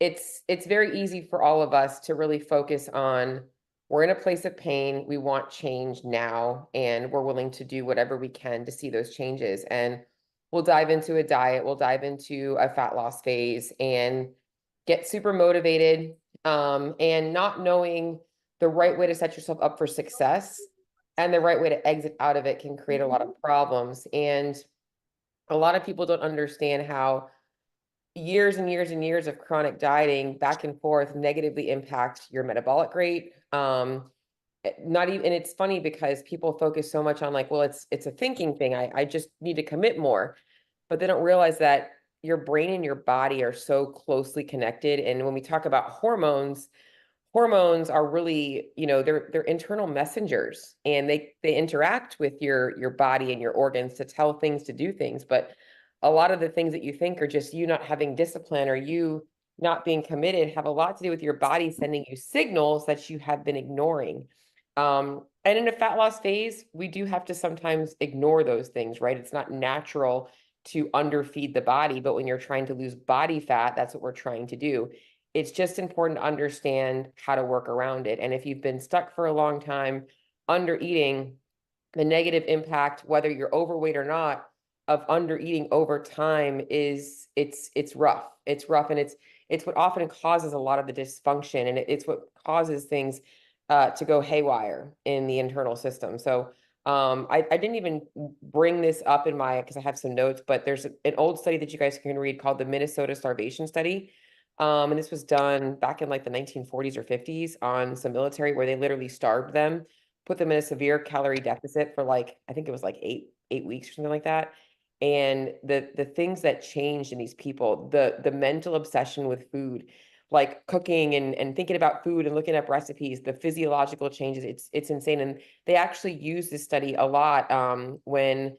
it's very easy for all of us to really focus on, we're in a place of pain, we want change now, and we're willing to do whatever we can to see those changes. And we'll dive into a diet, we'll dive into a fat loss phase and get super motivated, and not knowing the right way to set yourself up for success and the right way to exit out of it can create a lot of problems. And a lot of people don't understand how years and years and years of chronic dieting back and forth negatively impact your metabolic rate. Not even, and it's funny because people focus so much on like, well, it's a thinking thing. I just need to commit more, but they don't realize that your brain and your body are so closely connected. And when we talk about hormones, hormones are really, they're internal messengers, and they interact with your body and your organs to tell things to do things. But a lot of the things that you think are just you not having discipline or you not being committed have a lot to do with your body sending you signals that you have been ignoring. And in a fat loss phase, we do have to sometimes ignore those things, right? It's not natural to underfeed the body, but when you're trying to lose body fat, that's what we're trying to do. It's just important to understand how to work around it. And if you've been stuck for a long time under eating, the negative impact, whether you're overweight or not, of under eating over time is it's rough. It's rough, and it's what often causes a lot of the dysfunction, and it's what causes things to go haywire in the internal system. So I didn't even bring this up in my, because I have some notes, but there's an old study that you guys can read called the Minnesota Starvation Study. And this was done back in like the 1940s or 50s on some military, where they literally starved them, put them in a severe calorie deficit for like, I think it was like eight weeks or something like that. And the things that changed in these people, the mental obsession with food, like cooking and thinking about food and looking up recipes, the physiological changes, it's insane. And they actually use this study a lot when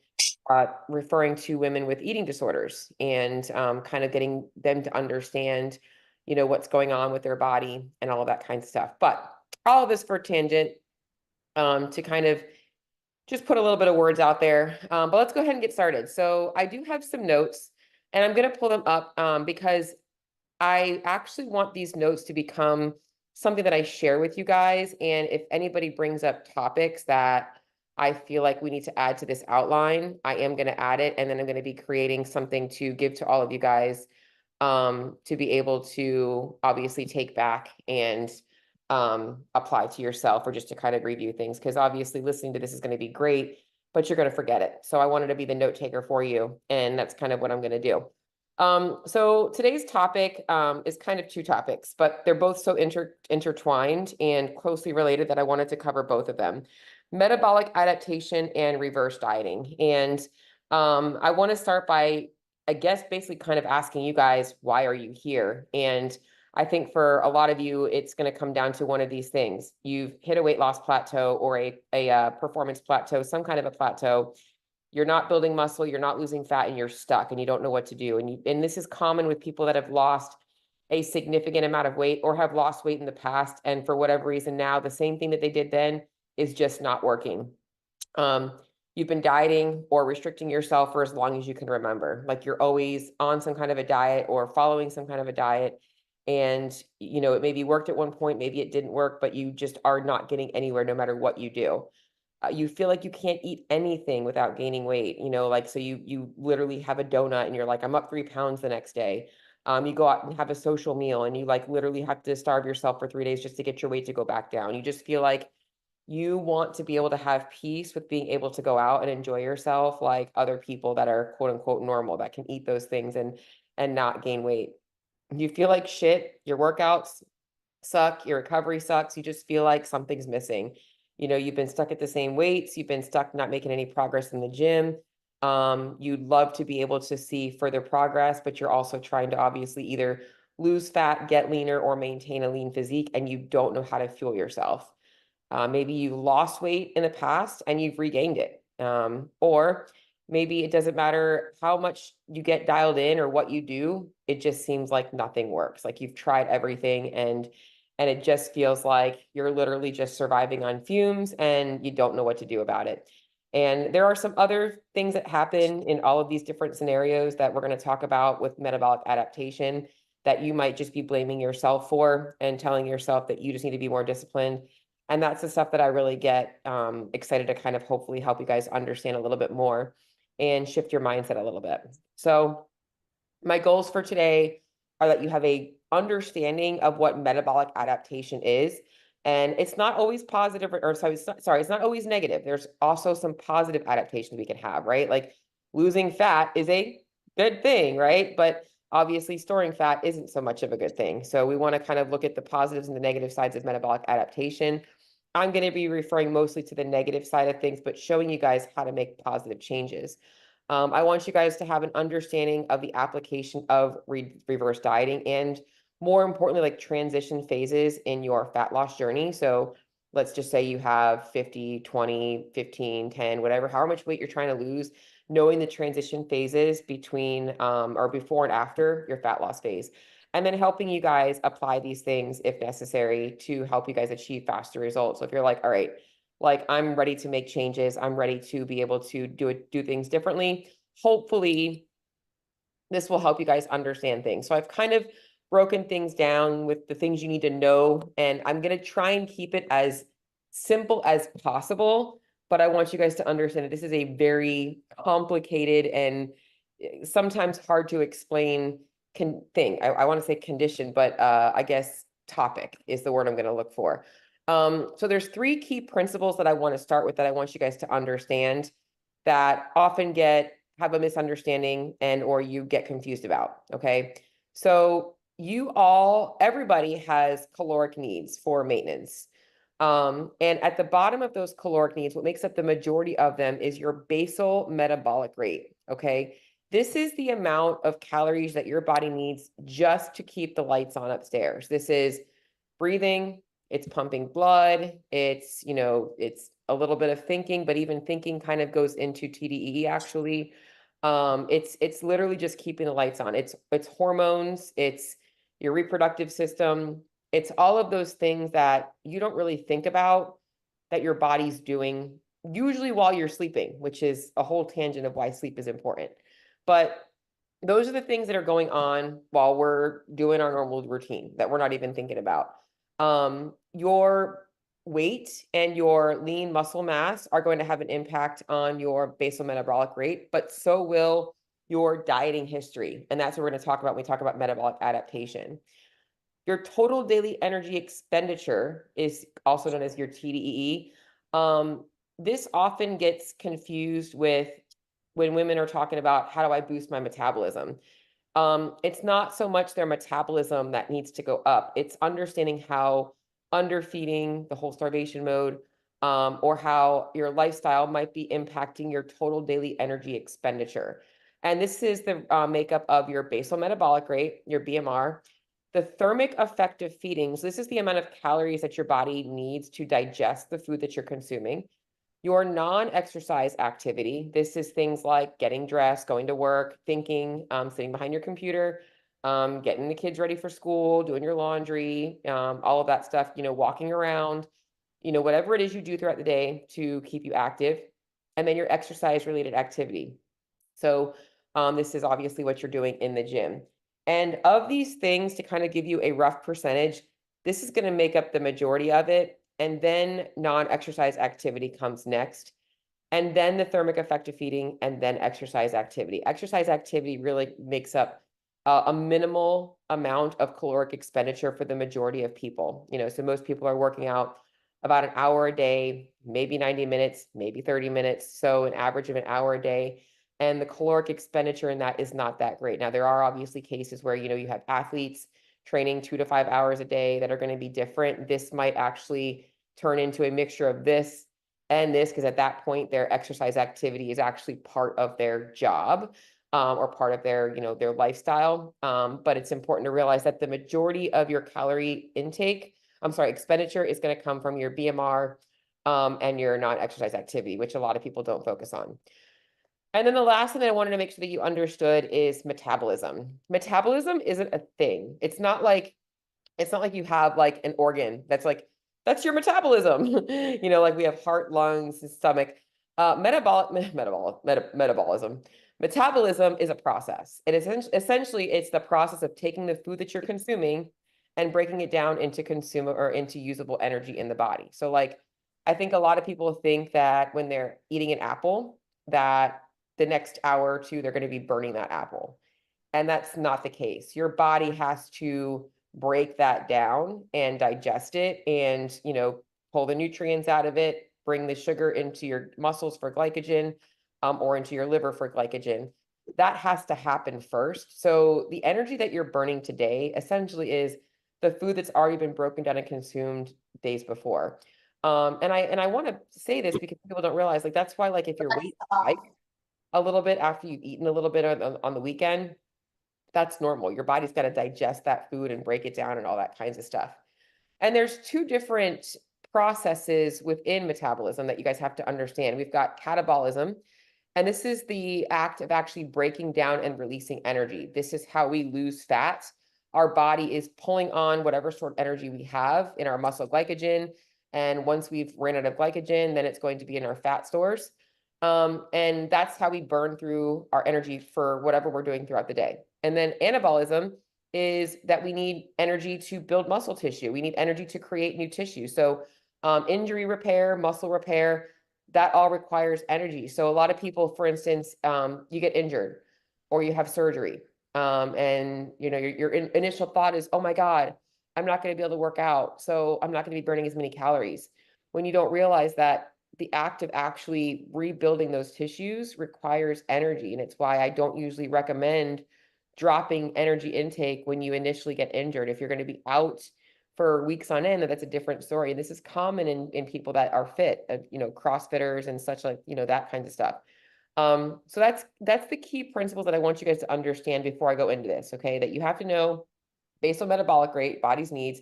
referring to women with eating disorders, and kind of getting them to understand, what's going on with their body and all of that kind of stuff. But all of this for tangent, to kind of just put a little bit of words out there. But let's go ahead and get started. So I do have some notes, and I'm going to pull them up because I actually want these notes to become something that I share with you guys. And if anybody brings up topics that I feel like we need to add to this outline, I am going to add it. And then I'm going to be creating something to give to all of you guys, to be able to obviously take back and apply to yourself, or just to kind of review things. Because obviously listening to this is going to be great, but you're going to forget it. So I wanted to be the note taker for you. And that's kind of what I'm going to do. So today's topic is kind of two topics, but they're both so intertwined and closely related that I wanted to cover both of them: metabolic adaptation and reverse dieting. And I want to start by, I guess, basically kind of asking you guys, why are you here? And I think for a lot of you, it's going to come down to one of these things. You've hit a weight loss plateau, or a performance plateau, some kind of a plateau. You're not building muscle, you're not losing fat, and you're stuck and you don't know what to do. And this is common with people that have lost a significant amount of weight or have lost weight in the past. And for whatever reason, now the same thing that they did then is just not working. You've been dieting or restricting yourself for as long as you can remember. Like you're always on some kind of a diet or following some kind of a diet. And, it maybe worked at one point, maybe it didn't work, but you just are not getting anywhere no matter what you do. You feel like you can't eat anything without gaining weight, like, so you literally have a donut and you're like, I'm up 3 pounds the next day. You go out and have a social meal and you like literally have to starve yourself for 3 days just to get your weight to go back down. You just feel like you want to be able to have peace with being able to go out and enjoy yourself like other people that are quote unquote normal, that can eat those things and not gain weight. You feel like shit, your workouts suck, your recovery sucks, you just feel like something's missing. You've been stuck at the same weights, you've been stuck not making any progress in the gym. You'd love to be able to see further progress, but you're also trying to obviously either lose fat, get leaner, or maintain a lean physique, and you don't know how to fuel yourself. Maybe you lost weight in the past and you've regained it. Or maybe it doesn't matter how much you get dialed in or what you do, it just seems like nothing works. Like you've tried everything and it just feels like you're literally just surviving on fumes and you don't know what to do about it. And there are some other things that happen in all of these different scenarios that we're going to talk about with metabolic adaptation. that you might just be blaming yourself for and telling yourself that you just need to be more disciplined. And that's the stuff that I really get excited to kind of hopefully help you guys understand a little bit more and shift your mindset a little bit. So my goals for today are that you have a understanding of what metabolic adaptation is. And it's not always positive or sorry, it's not always negative. There's also some positive adaptations we can have, right? Like losing fat is a good thing, right? But obviously storing fat isn't so much of a good thing. So we want to kind of look at the positives and the negative sides of metabolic adaptation. I'm going to be referring mostly to the negative side of things, but showing you guys how to make positive changes. I want you guys to have an understanding of the application of reverse dieting and more importantly, like transition phases in your fat loss journey. So let's just say you have 50, 20, 15, 10, whatever, however much weight you're trying to lose, knowing the transition phases between or before and after your fat loss phase. And then helping you guys apply these things if necessary to help you guys achieve faster results. So if you're like, all right, like I'm ready to make changes, I'm ready to be able to do things differently. Hopefully, this will help you guys understand things. So I've kind of broken things down with the things you need to know, and I'm going to try and keep it as simple as possible. But I want you guys to understand that this is a very complicated and sometimes hard to explain thing. I want to say condition, but I guess topic is the word I'm going to look for. So there's 3 key principles that I want to start with that I want you guys to understand that often have a misunderstanding and or you get confused about, okay? So everybody has caloric needs for maintenance. And at the bottom of those caloric needs, what makes up the majority of them is your basal metabolic rate, okay? This is the amount of calories that your body needs just to keep the lights on upstairs. This is breathing, it's pumping blood, it's a little bit of thinking, but even thinking kind of goes into TDEE actually. It's literally just keeping the lights on. It's hormones, it's your reproductive system, it's all of those things that you don't really think about that your body's doing, usually while you're sleeping, which is a whole tangent of why sleep is important. But those are the things that are going on while we're doing our normal routine that we're not even thinking about. Your weight and your lean muscle mass are going to have an impact on your basal metabolic rate, but so will your dieting history. And that's what we're going to talk about when we talk about metabolic adaptation. Your total daily energy expenditure is also known as your TDEE. This often gets confused with when women are talking about how do I boost my metabolism. It's not so much their metabolism that needs to go up. It's understanding how underfeeding, the whole starvation mode, or how your lifestyle might be impacting your total daily energy expenditure. And this is the makeup of your basal metabolic rate, your BMR, the thermic effect of feeding. So this is the amount of calories that your body needs to digest the food that you're consuming. Your non-exercise activity, this is things like getting dressed, going to work, thinking, sitting behind your computer, getting the kids ready for school, doing your laundry, all of that stuff, walking around, whatever it is you do throughout the day to keep you active. And then your exercise-related activity. So this is obviously what you're doing in the gym. And of these things, to kind of give you a rough percentage, this is going to make up the majority of it. And then non-exercise activity comes next. And then the thermic effect of feeding, and then exercise activity. Exercise activity really makes up a minimal amount of caloric expenditure for the majority of people. So most people are working out about an hour a day, maybe 90 minutes, maybe 30 minutes. So an average of an hour a day. And the caloric expenditure in that is not that great. Now, there are obviously cases where, you have athletes training 2 to 5 hours a day that are going to be different. This might actually turn into a mixture of this and this, because at that point, their exercise activity is actually part of their job or part of their, their lifestyle. But it's important to realize that the majority of your calorie expenditure is going to come from your BMR and your non-exercise activity, which a lot of people don't focus on. And then the last thing that I wanted to make sure that you understood is metabolism. Metabolism isn't a thing. It's not like you have like an organ that's your metabolism. Like we have heart, lungs, and stomach. Metabolism. Metabolism is a process. It is essentially it's the process of taking the food that you're consuming and breaking it down into consumer or into usable energy in the body. So like I think a lot of people think that when they're eating an apple, that the next hour or two they're going to be burning that apple. And that's not the case. Your body has to break that down and digest it and, pull the nutrients out of it, bring the sugar into your muscles for glycogen, or into your liver for glycogen. That has to happen first. So the energy that you're burning today essentially is the food that's already been broken down and consumed days before. And I want to say this because people don't realize, like, that's why, like, if your weight spikes a little bit after you've eaten a little bit on the weekend, that's normal. Your body's got to digest that food and break it down and all that kinds of stuff. And there's two different processes within metabolism that you guys have to understand. We've got catabolism, and this is the act of actually breaking down and releasing energy. This is how we lose fat. Our body is pulling on whatever sort of energy we have in our muscle glycogen. And once we've ran out of glycogen, then it's going to be in our fat stores. And that's how we burn through our energy for whatever we're doing throughout the day. And then anabolism is that we need energy to build muscle tissue. We need energy to create new tissue. So injury repair, muscle repair, that all requires energy. So a lot of people, for instance, you get injured or you have surgery. And your initial thought is, oh my God, I'm not going to be able to work out. So I'm not going to be burning as many calories. When you don't realize that the act of actually rebuilding those tissues requires energy. And it's why I don't usually recommend dropping energy intake when you initially get injured. If you're going to be out for weeks on end, that's a different story. And this is common in people that are fit, CrossFitters and such, like, that kind of stuff. So that's the key principles that I want you guys to understand before I go into this, okay? That you have to know basal metabolic rate, body's needs,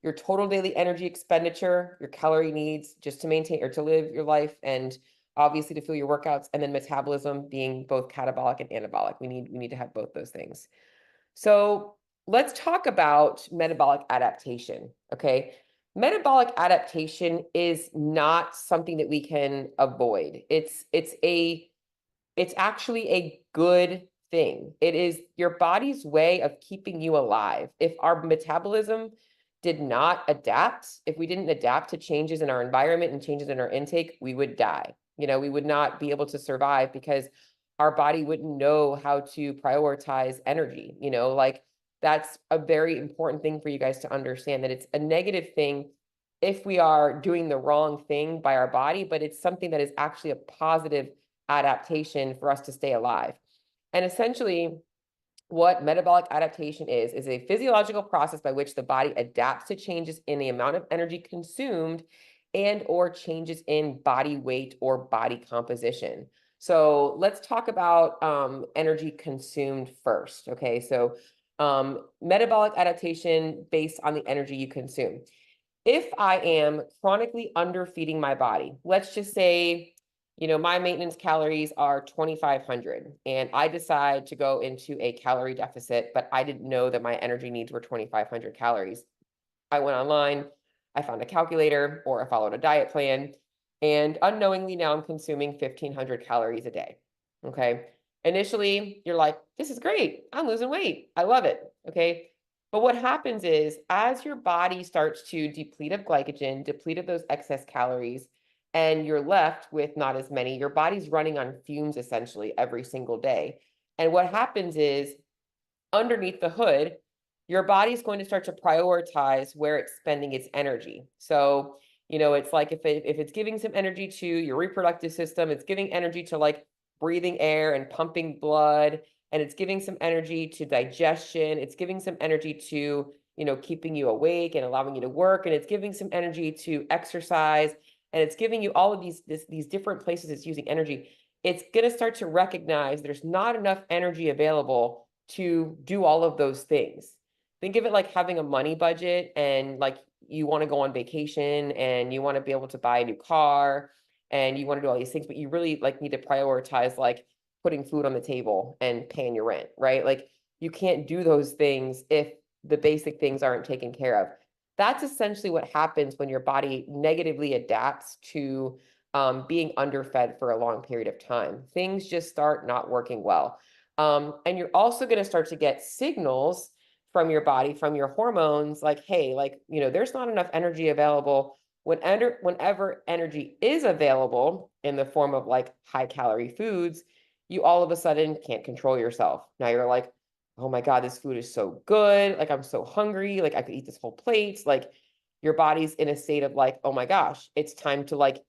your total daily energy expenditure, your calorie needs just to maintain or to live your life, and obviously to fuel your workouts, and then metabolism being both catabolic and anabolic. We need to have both those things. So let's talk about metabolic adaptation, okay? Metabolic adaptation is not something that we can avoid. It's actually a good thing. It is your body's way of keeping you alive. If our metabolism did not adapt, if we didn't adapt to changes in our environment and changes in our intake, we would die. We would not be able to survive because our body wouldn't know how to prioritize energy. Like, that's a very important thing for you guys to understand, that it's a negative thing if we are doing the wrong thing by our body, but it's something that is actually a positive adaptation for us to stay alive. And essentially, what metabolic adaptation is a physiological process by which the body adapts to changes in the amount of energy consumed and or changes in body weight or body composition. So let's talk about energy consumed first. Okay, so metabolic adaptation based on the energy you consume. If I am chronically underfeeding my body, let's just say, my maintenance calories are 2,500 and I decide to go into a calorie deficit, but I didn't know that my energy needs were 2,500 calories. I went online, I found a calculator, or I followed a diet plan, and unknowingly now I'm consuming 1,500 calories a day. Okay. Initially, you're like, this is great. I'm losing weight. I love it. Okay. But what happens is, as your body starts to deplete of glycogen, deplete of those excess calories, and you're left with not as many, your body's running on fumes essentially every single day. And what happens is, underneath the hood, your body's going to start to prioritize where it's spending its energy. So, it's like if it's giving some energy to your reproductive system, it's giving energy to like breathing air and pumping blood, and it's giving some energy to digestion. It's giving some energy to, keeping you awake and allowing you to work, and it's giving some energy to exercise, and it's giving you all of these different places it's using energy. It's going to start to recognize there's not enough energy available to do all of those things. Think of it like having a money budget, and like you want to go on vacation and you want to be able to buy a new car and you want to do all these things, but you really like need to prioritize like putting food on the table and paying your rent, right? Like, you can't do those things if the basic things aren't taken care of. That's essentially what happens when your body negatively adapts to being underfed for a long period of time. Things just start not working well. And you're also going to start to get signals from your body, from your hormones, like, hey, like, there's not enough energy available. Whenever energy is available in the form of like high calorie foods, you all of a sudden can't control yourself. Now you're like, oh my God, this food is so good. Like, I'm so hungry. Like, I could eat this whole plate. Like, your body's in a state of like, oh my gosh, it's time to like,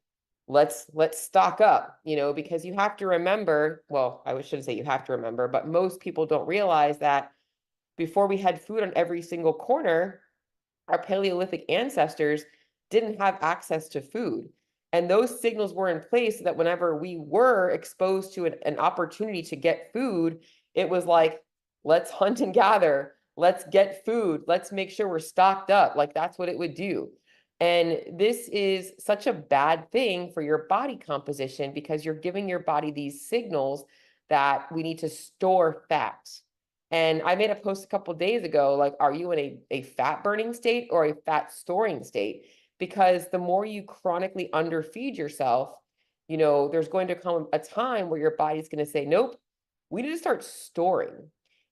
let's stock up, because you have to remember, well, I shouldn't say you have to remember, but most people don't realize that before we had food on every single corner, our Paleolithic ancestors didn't have access to food. And those signals were in place so that whenever we were exposed to an opportunity to get food, it was like, let's hunt and gather, let's get food, let's make sure we're stocked up. Like, that's what it would do. And this is such a bad thing for your body composition because you're giving your body these signals that we need to store fat. And I made a post a couple days ago, like, are you in a fat burning state or a fat storing state? Because the more you chronically underfeed yourself, there's going to come a time where your body's going to say, nope, we need to start storing.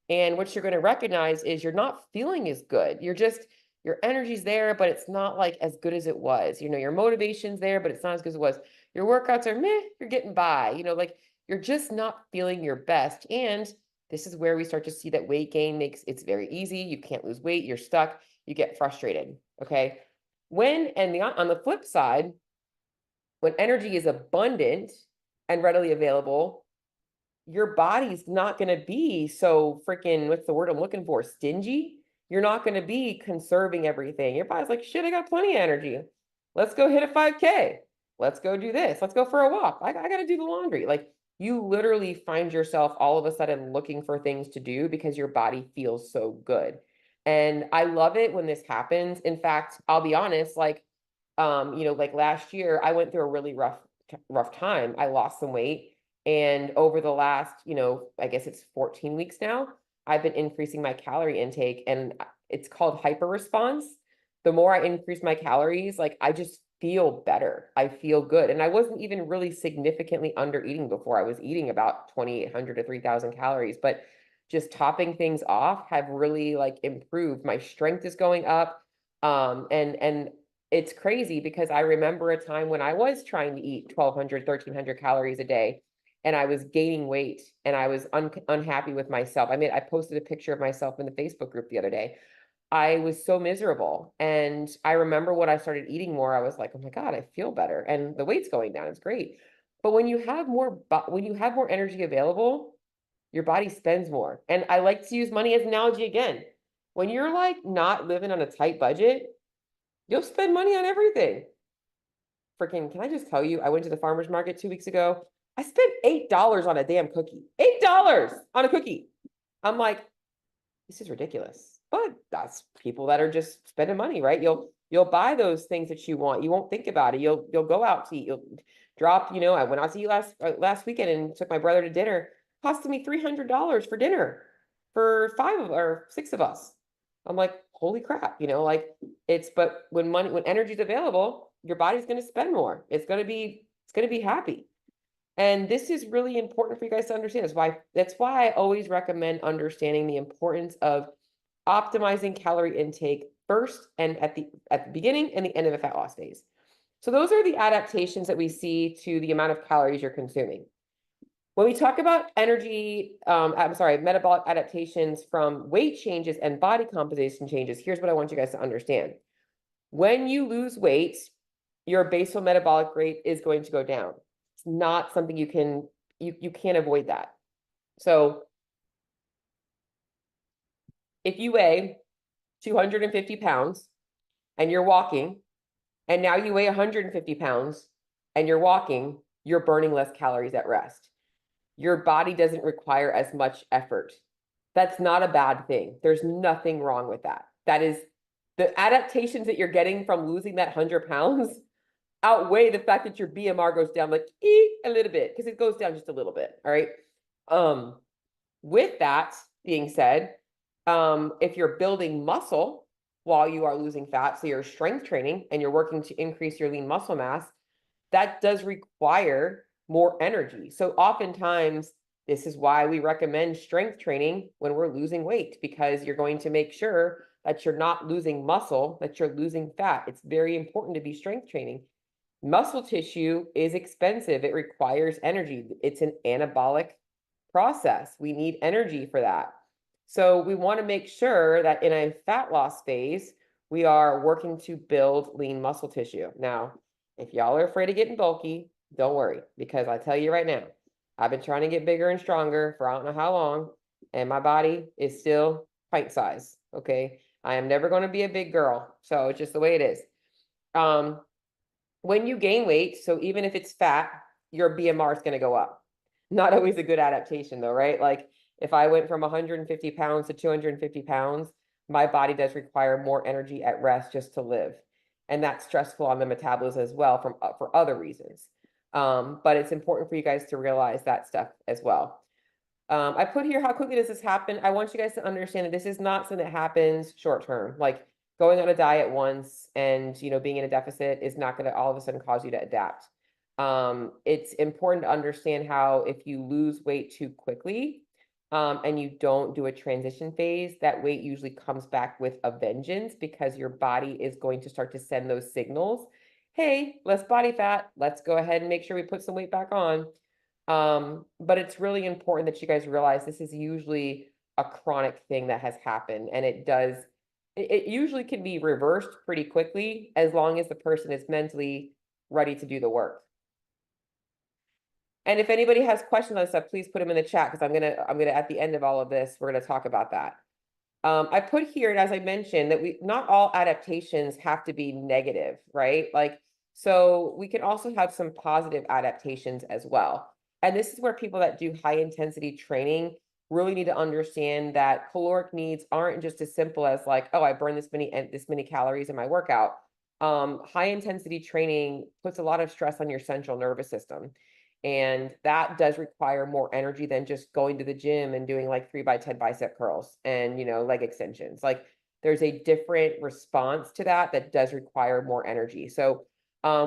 And what you're going to recognize is you're not feeling as good. Your energy's there, but it's not like as good as it was. Your motivation's there, but it's not as good as it was. Your workouts are meh, you're getting by, like you're just not feeling your best. And this is where we start to see that weight gain makes it's very easy. You can't lose weight. You're stuck. You get frustrated. Okay. On the flip side, when energy is abundant and readily available, your body's not going to be so freaking, what's the word I'm looking for? Stingy. You're not going to be conserving everything. Your body's like, shit, I got plenty of energy. Let's go hit a 5K. Let's go do this. Let's go for a walk. I got to do the laundry. Like, you literally find yourself all of a sudden looking for things to do because your body feels so good. And I love it when this happens. In fact, I'll be honest, like, like last year, I went through a really rough time. I lost some weight. And over the last, I guess it's 14 weeks now, I've been increasing my calorie intake, and it's called hyper response. The more I increase my calories, like, I just feel better. I feel good. And I wasn't even really significantly under eating before. I was eating about 2,800 to 3,000 calories, but just topping things off have really like improved. My strength is going up. And it's crazy because I remember a time when I was trying to eat 1,200, 1,300 calories a day, and I was gaining weight, and I was unhappy with myself. I posted a picture of myself in the Facebook group the other day. I was so miserable. And I remember when I started eating more, I was like, oh my God, I feel better. And the weight's going down. It's great. But when you have more energy available, your body spends more. And I like to use money as an analogy again. When you're like not living on a tight budget, you'll spend money on everything. Freaking, can I just tell you, I went to the farmer's market 2 weeks ago. I spent $8 on a damn cookie. $8 on a cookie. I'm like, this is ridiculous. But that's people that are just spending money, right? You'll buy those things that you want. You won't think about it. You'll go out to eat. You'll drop, I went out to eat last weekend and took my brother to dinner. Costed me $300 for dinner for 5 or 6 of us. I'm like, holy crap, like but when energy's available, your body's going to spend more. It's going to be happy. And this is really important for you guys to understand. That's why I always recommend understanding the importance of optimizing calorie intake first and at the beginning and the end of a fat loss phase. So those are the adaptations that we see to the amount of calories you're consuming. When we talk about metabolic adaptations from weight changes and body composition changes, here's what I want you guys to understand. When you lose weight, your basal metabolic rate is going to go down. It's not something you can't avoid that. So if you weigh 250 pounds and you're walking, and now you weigh 150 pounds and you're walking, you're burning less calories at rest. Your body doesn't require as much effort. That's not a bad thing. There's nothing wrong with that. That is, the adaptations that you're getting from losing that 100 pounds outweigh the fact that your BMR goes down like a little bit, because it goes down just a little bit. All right. With that being said, if you're building muscle while you are losing fat, so you're strength training and you're working to increase your lean muscle mass, that does require more energy. So oftentimes, this is why we recommend strength training when we're losing weight, because you're going to make sure that you're not losing muscle, that you're losing fat. It's very important to be strength training. Muscle tissue is expensive. It requires energy. It's an anabolic process. We need energy for that. So we want to make sure that in a fat loss phase, we are working to build lean muscle tissue. Now, if y'all are afraid of getting bulky, don't worry, because I tell you right now, I've been trying to get bigger and stronger for I don't know how long, and my body is still pint size. Okay. I am never going to be a big girl. So it's just the way it is. When you gain weight, so even if it's fat, your BMR is going to go up. Not always a good adaptation though, right? Like if I went from 150 pounds to 250 pounds, my body does require more energy at rest just to live. And that's stressful on the metabolism as well for other reasons. But it's important for you guys to realize that stuff as well. I put here, how quickly does this happen? I want you guys to understand that this is not something that happens short term. Like going on a diet once and, being in a deficit is not going to all of a sudden cause you to adapt. It's important to understand how if you lose weight too quickly, and you don't do a transition phase, that weight usually comes back with a vengeance because your body is going to start to send those signals. Hey, less body fat. Let's go ahead and make sure we put some weight back on. But it's really important that you guys realize this is usually a chronic thing that has happened, and it usually can be reversed pretty quickly as long as the person is mentally ready to do the work. And if anybody has questions on this stuff, please put them in the chat, because I'm gonna at the end of all of this, we're gonna talk about that. I put here, and as I mentioned, that not all adaptations have to be negative, right? Like, so we can also have some positive adaptations as well. And this is where people that do high intensity training really need to understand that caloric needs aren't just as simple as like, oh, I burn this many calories in my workout. High intensity training puts a lot of stress on your central nervous system. And that does require more energy than just going to the gym and doing like 3x10 bicep curls and, leg extensions. Like there's a different response to that does require more energy. So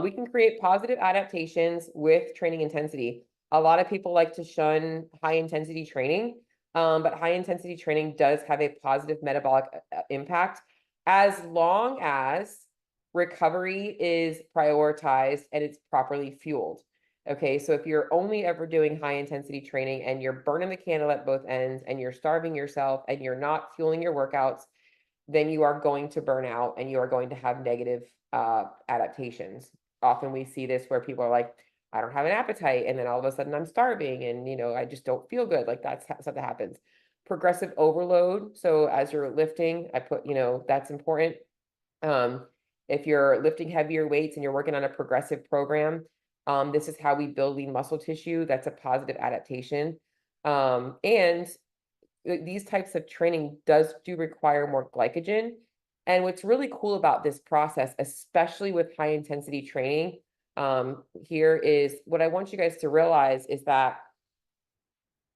we can create positive adaptations with training intensity. A lot of people like to shun high intensity training, but high intensity training does have a positive metabolic impact as long as recovery is prioritized and it's properly fueled. Okay, so if you're only ever doing high intensity training and you're burning the candle at both ends and you're starving yourself and you're not fueling your workouts, then you are going to burn out and you are going to have negative adaptations. Often we see this where people are like, I don't have an appetite, and then all of a sudden I'm starving and, I just don't feel good. Like that's stuff that happens. Progressive overload. So as you're lifting, I put, that's important. If you're lifting heavier weights and you're working on a progressive program, this is how we build lean muscle tissue. That's a positive adaptation. And these types of training do require more glycogen. And what's really cool about this process, especially with high intensity training, here is what I want you guys to realize is that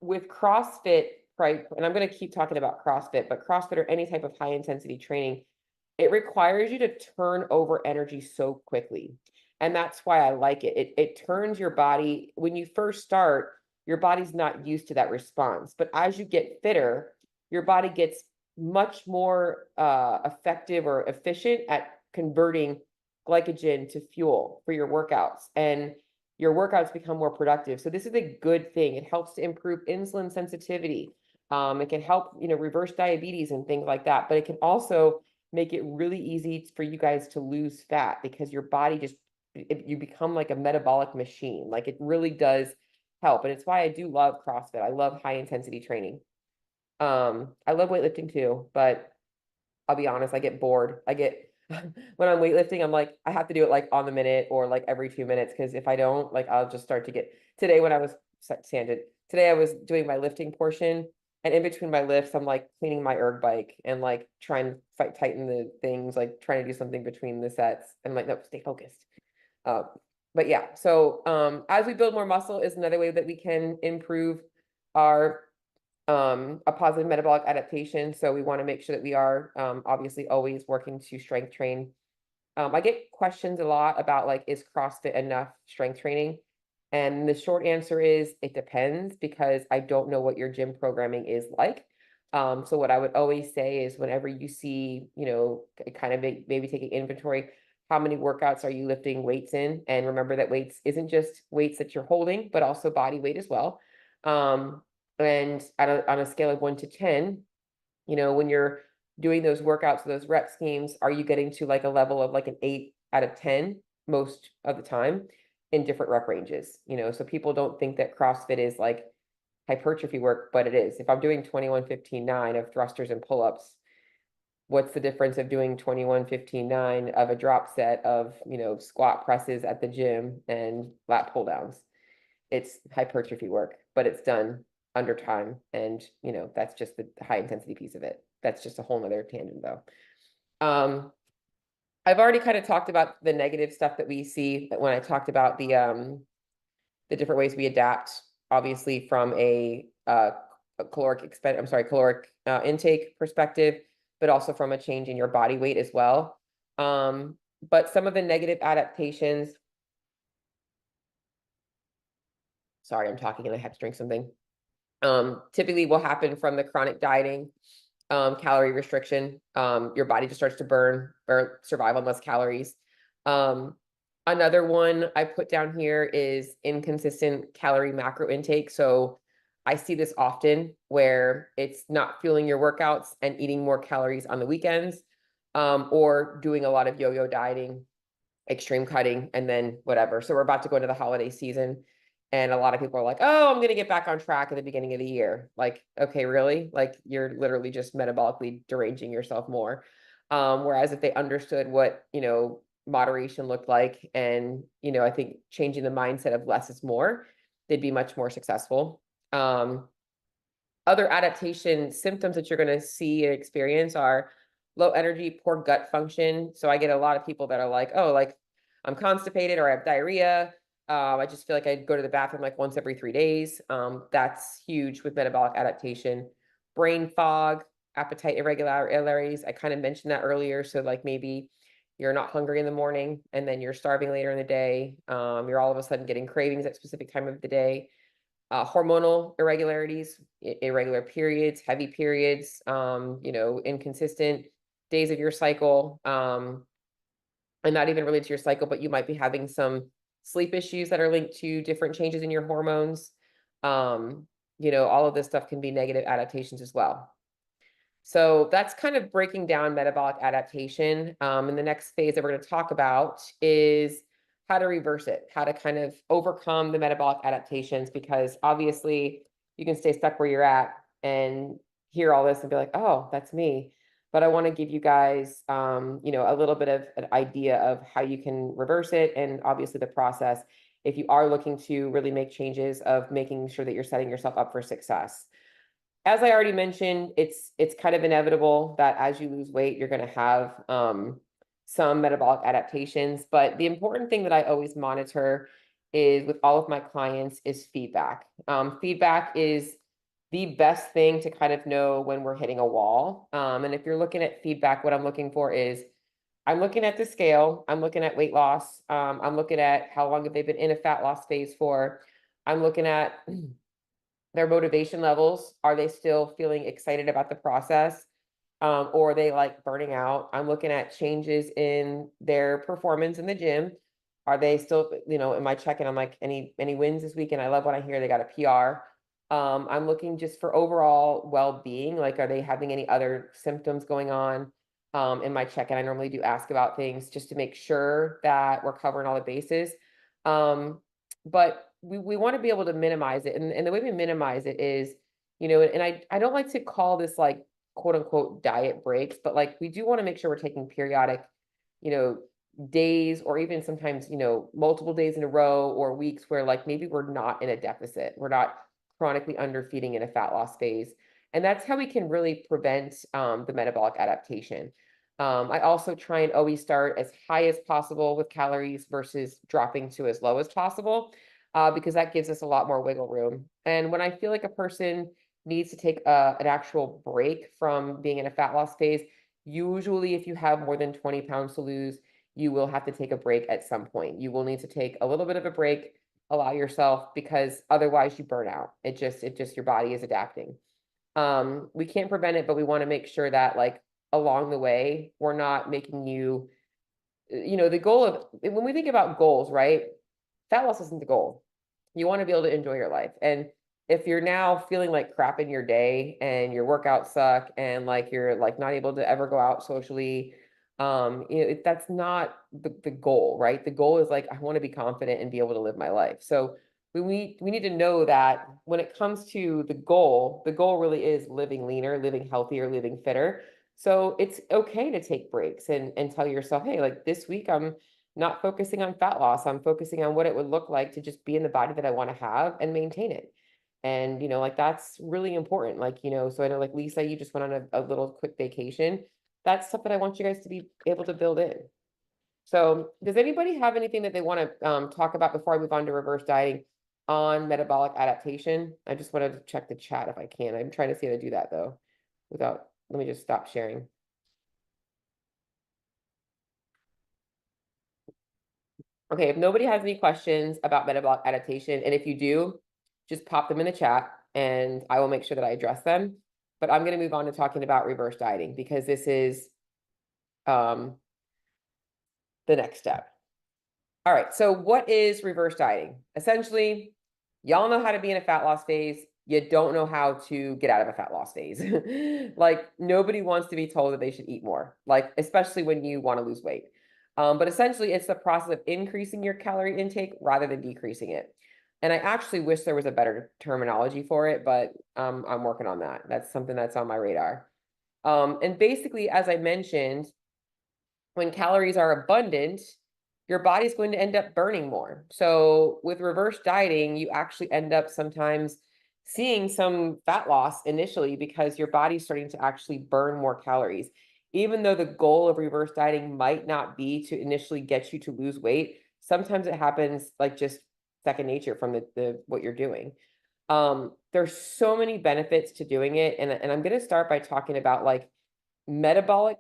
with CrossFit, right, and I'm going to keep talking about CrossFit, but CrossFit or any type of high intensity training, it requires you to turn over energy so quickly. And that's why I like it. It turns your body, when you first start, your body's not used to that response. But as you get fitter, your body gets much more effective or efficient at converting glycogen to fuel for your workouts. And your workouts become more productive. So this is a good thing. It helps to improve insulin sensitivity. It can help, reverse diabetes and things like that. But it can also make it really easy for you guys to lose fat because your body you become like a metabolic machine. Like it really does help. And it's why I do love CrossFit. I love high intensity training. I love weightlifting too, but I'll be honest, I get bored. When I'm weightlifting, I'm like, I have to do it like on the minute or like every 2 minutes. Cause if I don't, like, I'll just start to today when I was today I was doing my lifting portion, and in between my lifts, I'm like cleaning my erg bike and like trying to tighten the things, like trying to do something between the sets. And I'm like, no, stay focused. But yeah, so as we build more muscle is another way that we can improve our a positive metabolic adaptation. So we want to make sure that we are obviously always working to strength train. I get questions a lot about like, is CrossFit enough strength training? And the short answer is it depends, because I don't know what your gym programming is like. So what I would always say is whenever you see, kind of maybe taking inventory, how many workouts are you lifting weights in? And remember that weights isn't just weights that you're holding, but also body weight as well. And on a scale of 1 to 10, when you're doing those workouts, those rep schemes, are you getting to like a level of like an 8 out of 10 most of the time in different rep ranges? So people don't think that CrossFit is like hypertrophy work, but it is. If I'm doing 21-15-9 of thrusters and pull-ups, what's the difference of doing 21-15-9 of a drop set of, squat presses at the gym and lat pull downs? It's hypertrophy work, but it's done under time. And, that's just the high intensity piece of it. That's just a whole nother tangent though. I've already kind of talked about the negative stuff that we see when I talked about the different ways we adapt, obviously from a caloric intake perspective, but also from a change in your body weight as well. But some of the negative adaptations, sorry, I'm talking and I have to drink something. Typically will happen from the chronic dieting, calorie restriction. Your body just starts to burn or survive on less calories. Another one I put down here is inconsistent calorie macro intake. So I see this often where it's not fueling your workouts and eating more calories on the weekends, or doing a lot of yo-yo dieting, extreme cutting, and then whatever. So we're about to go into the holiday season, and a lot of people are like, oh, I'm going to get back on track at the beginning of the year. Like, okay, really? Like, you're literally just metabolically deranging yourself more. Whereas if they understood what, moderation looked like, and, I think changing the mindset of less is more, they'd be much more successful. Other adaptation symptoms that you're going to see and experience are low energy, poor gut function. So I get a lot of people that are like, oh, like I'm constipated or I have diarrhea. I just feel like I go to the bathroom like once every 3 days. That's huge with metabolic adaptation. Brain fog, appetite irregularities. I kind of mentioned that earlier. So like maybe you're not hungry in the morning and then you're starving later in the day. You're all of a sudden getting cravings at a specific time of the day. Hormonal irregularities, irregular periods, heavy periods, inconsistent days of your cycle, and not even related to your cycle, but you might be having some sleep issues that are linked to different changes in your hormones. All of this stuff can be negative adaptations as well. So that's kind of breaking down metabolic adaptation. And the next phase that we're going to talk about is how to reverse it, how to kind of overcome the metabolic adaptations, because obviously you can stay stuck where you're at and hear all this and be like, oh, that's me. But I want to give you guys, a little bit of an idea of how you can reverse it, and obviously the process if you are looking to really make changes of making sure that you're setting yourself up for success. As I already mentioned, it's kind of inevitable that as you lose weight, you're going to have some metabolic adaptations. But the important thing that I always monitor is with all of my clients is feedback. Feedback is the best thing to kind of know when we're hitting a wall. And if you're looking at feedback, what I'm looking for is I'm looking at the scale, I'm looking at weight loss, I'm looking at how long have they been in a fat loss phase for, I'm looking at their motivation levels. Are they still feeling excited about the process? Or are they like burning out? I'm looking at changes in their performance in the gym. Are they still, am I checking? I'm like, any wins this weekend? I love when I hear they got a PR. I'm looking just for overall well-being. Like, are they having any other symptoms going on? In my check-in, I normally do ask about things just to make sure that we're covering all the bases. But we want to be able to minimize it. And the way we minimize it is, and I don't like to call this like quote unquote diet breaks, but like we do want to make sure we're taking periodic, days, or even sometimes, multiple days in a row or weeks where like maybe we're not in a deficit. We're not chronically underfeeding in a fat loss phase. And that's how we can really prevent the metabolic adaptation. I also try and always start as high as possible with calories versus dropping to as low as possible, because that gives us a lot more wiggle room. And when I feel like a person needs to take an actual break from being in a fat loss phase, usually if you have more than 20 pounds to lose, you will have to take a break at some point. You will need to take a little bit of a break, allow yourself, because otherwise you burn out. It just your body is adapting. We can't prevent it, but we want to make sure that like along the way, we're not making you, the goal of when we think about goals, right? Fat loss isn't the goal. You want to be able to enjoy your life. And if you're now feeling like crap in your day and your workouts suck and like you're like not able to ever go out socially, that's not the goal, right? The goal is like I want to be confident and be able to live my life. So we need to know that when it comes to the goal really is living leaner, living healthier, living fitter. So it's okay to take breaks and tell yourself, hey, like this week I'm not focusing on fat loss. I'm focusing on what it would look like to just be in the body that I want to have and maintain it. And, like that's really important. Like, so I know like Lisa, you just went on a little quick vacation. That's stuff that I want you guys to be able to build in. So does anybody have anything that they want to talk about before I move on to reverse dieting on metabolic adaptation? I just wanted to check the chat if I can. I'm trying to see how to do that though, let me just stop sharing. Okay, if nobody has any questions about metabolic adaptation, and if you do, just pop them in the chat and I will make sure that I address them. But I'm going to move on to talking about reverse dieting because this is the next step. All right, so what is reverse dieting? Essentially, y'all know how to be in a fat loss phase. You don't know how to get out of a fat loss phase. Like nobody wants to be told that they should eat more, like especially when you want to lose weight. But essentially, it's the process of increasing your calorie intake rather than decreasing it. And I actually wish there was a better terminology for it, but I'm working on that. That's something that's on my radar. And basically, as I mentioned, when calories are abundant, your body's going to end up burning more. So with reverse dieting, you actually end up sometimes seeing some fat loss initially because your body's starting to actually burn more calories. Even though the goal of reverse dieting might not be to initially get you to lose weight, sometimes it happens like just second nature from the what you're doing. There's so many benefits to doing it. And I'm going to start by talking about like metabolic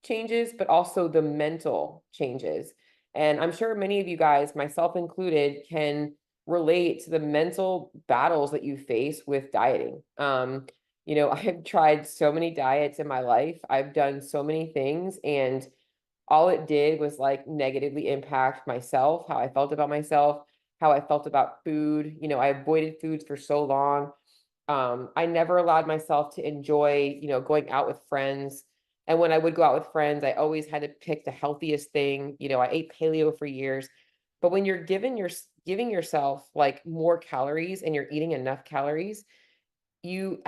changes, but also the mental changes. And I'm sure many of you guys, myself included, can relate to the mental battles that you face with dieting. I've tried so many diets in my life. I've done so many things, and all it did was like negatively impact myself, how I felt about myself, how I felt about food. I avoided foods for so long. I never allowed myself to enjoy, going out with friends. And when I would go out with friends, I always had to pick the healthiest thing. I ate paleo for years. But when you're giving yourself like more calories and you're eating enough calories, you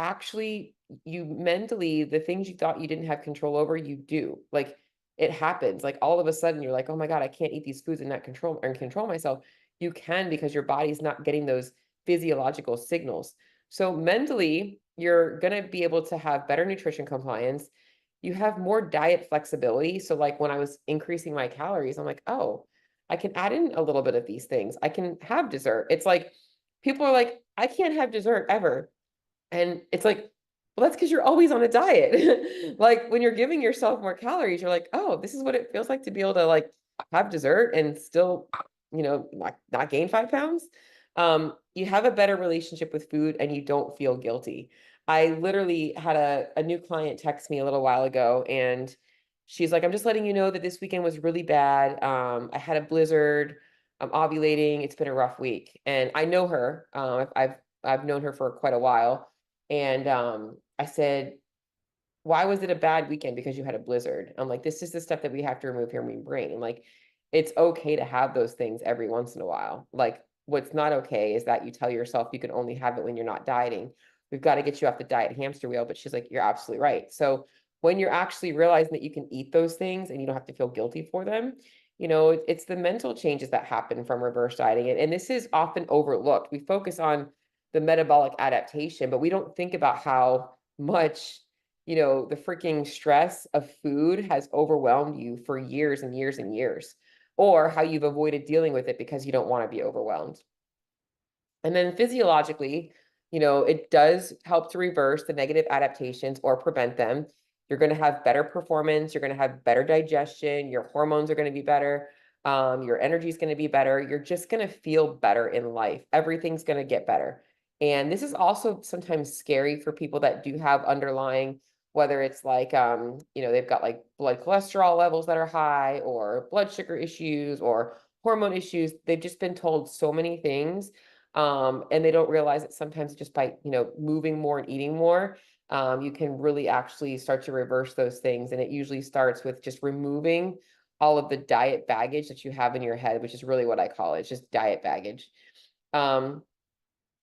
mentally, the things you thought you didn't have control over, you do. Like it happens. Like all of a sudden you're like, oh my God, I can't eat these foods and not control myself. You can because your body's not getting those physiological signals. So mentally, you're going to be able to have better nutrition compliance. You have more diet flexibility. So like when I was increasing my calories, I'm like, oh, I can add in a little bit of these things. I can have dessert. It's like people are like, I can't have dessert ever. And it's like, well, that's because you're always on a diet. Like when you're giving yourself more calories, you're like, oh, this is what it feels like to be able to like have dessert and still, not gain 5 pounds. You have a better relationship with food and you don't feel guilty. I literally had a new client text me a little while ago and she's like, I'm just letting you know that this weekend was really bad. I had a blizzard. I'm ovulating. It's been a rough week. And I know her. I've known her for quite a while. And I said, why was it a bad weekend? Because you had a blizzard. I'm like, this is the stuff that we have to remove here in your brain. And like, it's okay to have those things every once in a while. Like, what's not okay is that you tell yourself you can only have it when you're not dieting. We've got to get you off the diet hamster wheel. But she's like, you're absolutely right. So when you're actually realizing that you can eat those things and you don't have to feel guilty for them, it's the mental changes that happen from reverse dieting. And this is often overlooked. We focus on the metabolic adaptation, but we don't think about how much, the freaking stress of food has overwhelmed you for years and years and years, or how you've avoided dealing with it because you don't want to be overwhelmed. And then physiologically, it does help to reverse the negative adaptations or prevent them. You're going to have better performance. You're going to have better digestion. Your hormones are going to be better. Your energy is going to be better. You're just going to feel better in life. Everything's going to get better. And this is also sometimes scary for people that do have underlying, whether it's like, they've got like blood cholesterol levels that are high, or blood sugar issues, or hormone issues. They've just been told so many things. And they don't realize that sometimes just by, moving more and eating more, you can really actually start to reverse those things. And it usually starts with just removing all of the diet baggage that you have in your head, which is really what I call it. It's just diet baggage.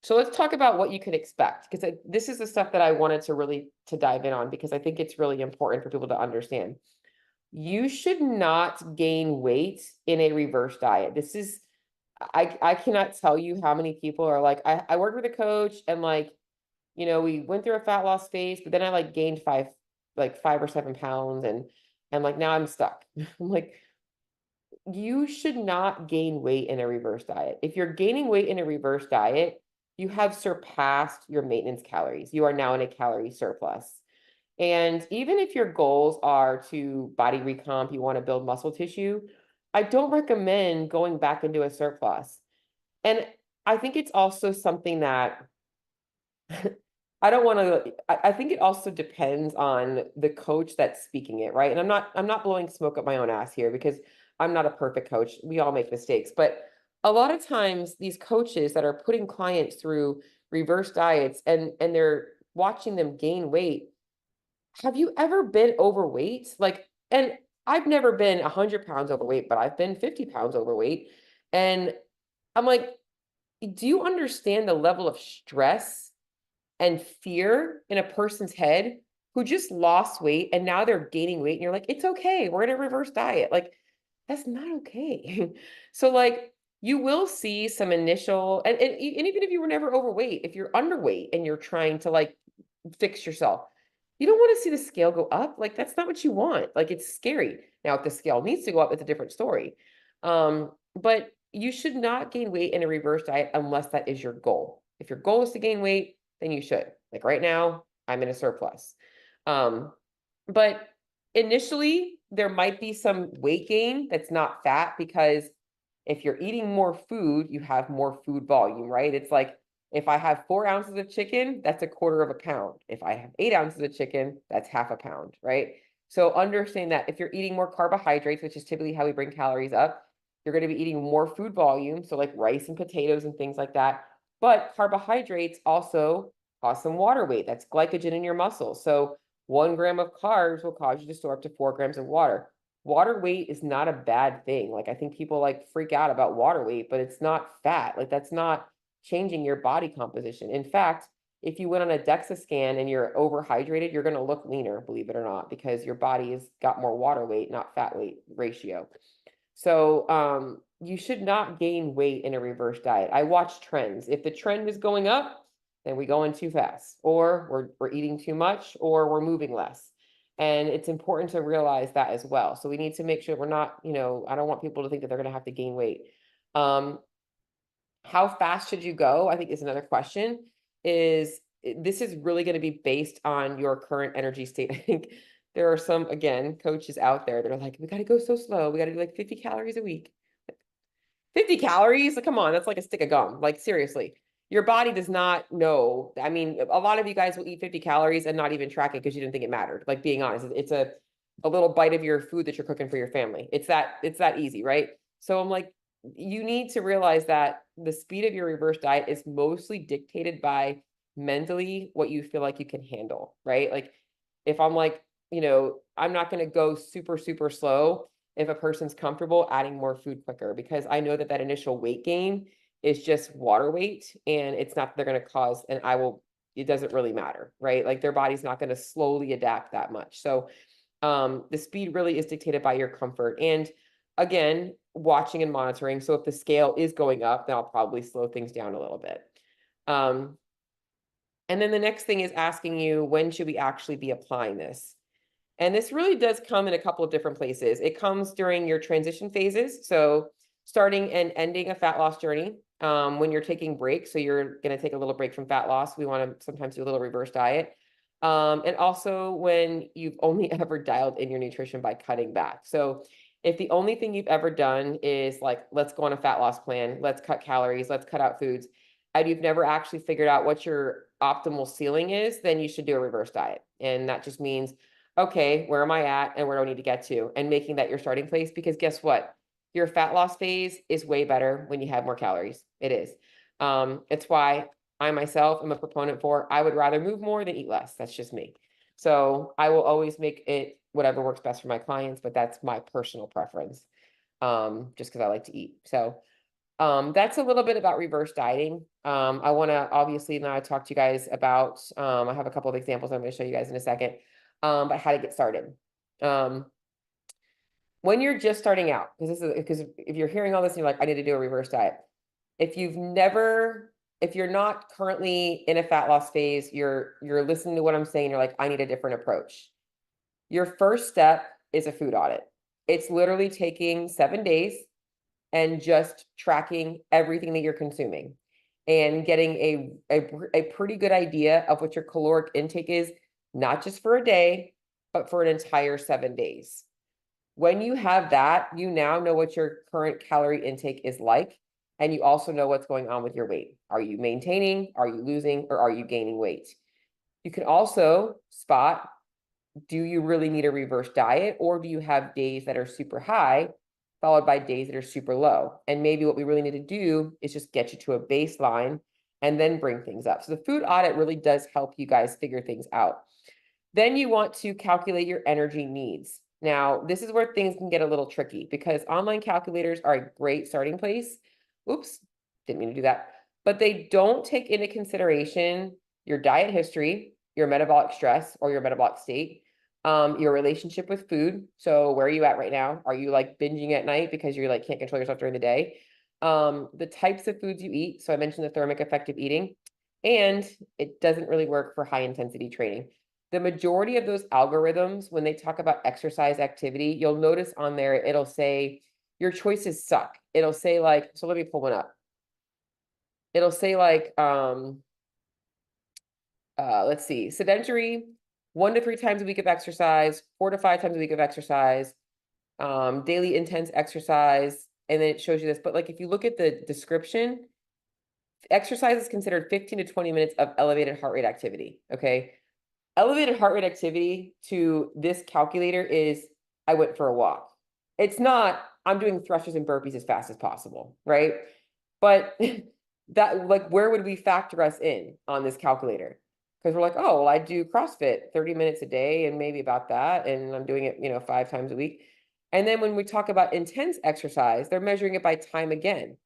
So let's talk about what you can expect, because this is the stuff that I wanted to dive in on, because I think it's really important for people to understand. You should not gain weight in a reverse diet. I cannot tell you how many people are like, I worked with a coach, and like, we went through a fat loss phase, but then I like gained 5 or 7 pounds, and like now I'm stuck. I'm like, you should not gain weight in a reverse diet. If you're gaining weight in a reverse diet, you have surpassed your maintenance calories. You are now in a calorie surplus. And even if your goals are to body recomp, you want to build muscle tissue, I don't recommend going back into a surplus. And I think it's also something that I don't want to, I think it also depends on the coach that's speaking it, right? And I'm not blowing smoke up my own ass here, because I'm not a perfect coach. We all make mistakes, but a lot of times these coaches that are putting clients through reverse diets, and they're watching them gain weight. Have you ever been overweight? Like, and I've never been 100 pounds overweight, but I've been 50 pounds overweight. And I'm like, do you understand the level of stress and fear in a person's head who just lost weight and now they're gaining weight, and you're like, it's okay, we're in a reverse diet? Like, that's not okay. So like, you will see some initial, and even if you were never overweight, if you're underweight and you're trying to like fix yourself, you don't want to see the scale go up. Like, that's not what you want. Like, it's scary. Now, if the scale needs to go up, it's a different story. But you should not gain weight in a reverse diet unless that is your goal. If your goal is to gain weight, then you should. Like right now, I'm in a surplus. But initially, there might be some weight gain that's not fat, because if you're eating more food, you have more food volume, right? It's like, if I have 4 ounces of chicken, that's 1/4 of a pound. If I have 8 ounces of chicken, that's 1/2 a pound, right? So understand that if you're eating more carbohydrates, which is typically how we bring calories up, you're going to be eating more food volume. So like rice and potatoes and things like that. But carbohydrates also cause some water weight. That's glycogen in your muscles. So 1 gram of carbs will cause you to store up to 4 grams of water. Water weight is not a bad thing. Like, I think people like freak out about water weight, but it's not fat. Like, that's not changing your body composition. In fact, if you went on a DEXA scan and you're overhydrated, you're going to look leaner, believe it or not, because your body has got more water weight, not fat weight ratio. So you should not gain weight in a reverse diet. I watch trends. If the trend is going up, then we go in too fast, or we're eating too much, or we're moving less. And it's important to realize that as well. So we need to make sure we're not, I don't want people to think that they're going to have to gain weight. How fast should you go? I think is another question. This is really going to be based on your current energy state. I think there are some, again, coaches out there that are like, we got to go so slow. We got to do like 50 calories a week. 50 calories? Like, come on, that's like a stick of gum. Like, seriously, your body does not know. I mean, a lot of you guys will eat 50 calories and not even track it because you didn't think it mattered. Like, being honest, it's a little bite of your food that you're cooking for your family. It's that easy, right? So I'm like, you need to realize that the speed of your reverse diet is mostly dictated by mentally what you feel like you can handle, right? Like, if I'm like, I'm not going to go super, super slow if a person's comfortable adding more food quicker, because I know that initial weight gain is just water weight, and it's not that they're going to cause, and it doesn't really matter, right? Like, their body's not going to slowly adapt that much. So the speed really is dictated by your comfort. And again, watching and monitoring. So if the scale is going up, then I'll probably slow things down a little bit. And then the next thing is asking you, when should we actually be applying this? And this really does come in a couple of different places. It comes during your transition phases. So starting and ending a fat loss journey, when you're taking breaks. So you're going to take a little break from fat loss. We want to sometimes do a little reverse diet. And also when you've only ever dialed in your nutrition by cutting back. So if the only thing you've ever done is like, let's go on a fat loss plan, let's cut calories, let's cut out foods, and you've never actually figured out what your optimal ceiling is, then you should do a reverse diet. And that just means, okay, where am I at and where do I need to get to? And making that your starting place, because guess what? Your fat loss phase is way better when you have more calories. It is. It's why I myself am a proponent for, I would rather move more than eat less. That's just me. So I will always make it whatever works best for my clients, but that's my personal preference. Just because I like to eat. So that's a little bit about reverse dieting. I want to obviously now talk to you guys about, I have a couple of examples I'm going to show you guys in a second, but how to get started. When you're just starting out, because if you're hearing all this and you're like, I need to do a reverse diet. If you're not currently in a fat loss phase, you're listening to what I'm saying, you're like, I need a different approach. Your first step is a food audit. It's literally taking 7 days and just tracking everything that you're consuming and getting a pretty good idea of what your caloric intake is, not just for a day, but for an entire 7 days. When you have that, you now know what your current calorie intake is like, and you also know what's going on with your weight. Are you maintaining, are you losing, or are you gaining weight? You can also spot, do you really need a reverse diet, or do you have days that are super high followed by days that are super low? And maybe what we really need to do is just get you to a baseline and then bring things up. So the food audit really does help you guys figure things out. Then you want to calculate your energy needs. Now, this is where things can get a little tricky because online calculators are a great starting place. Oops, didn't mean to do that. But they don't take into consideration your diet history, your metabolic stress or your metabolic state, your relationship with food. So where are you at right now? Are you like binging at night because you're like can't control yourself during the day? The types of foods you eat. So I mentioned the thermic effective eating, and it doesn't really work for high intensity training. The majority of those algorithms, when they talk about exercise activity, you'll notice on there, it'll say your choices suck. It'll say like, so let me pull one up. It'll say like, let's see, sedentary, 1 to 3 times a week of exercise, 4 to 5 times a week of exercise, daily intense exercise. And then it shows you this, but like, if you look at the description, exercise is considered 15 to 20 minutes of elevated heart rate activity. Okay. Elevated heart rate activity to this calculator is I went for a walk. It's not I'm doing thrusters and burpees as fast as possible, right? But that like where would we factor us in on this calculator? Because we're like, oh, well, I do CrossFit 30 minutes a day and maybe about that. And I'm doing it, 5 times a week. And then when we talk about intense exercise, they're measuring it by time again,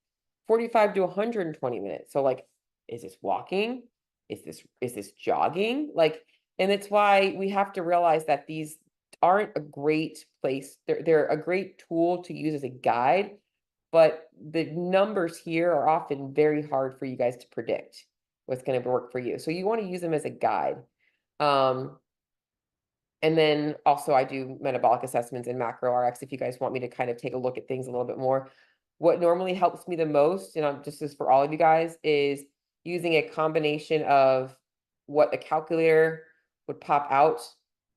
45 to 120 minutes. So like, is this walking? Is this jogging? Like, and it's why we have to realize that these aren't a great place. They're a great tool to use as a guide, but the numbers here are often very hard for you guys to predict what's going to work for you. So you want to use them as a guide. And then also I do metabolic assessments in Macro RX if you guys want me to kind of take a look at things a little bit more. What normally helps me the most, and just as for all of you guys, is using a combination of what the calculator would pop out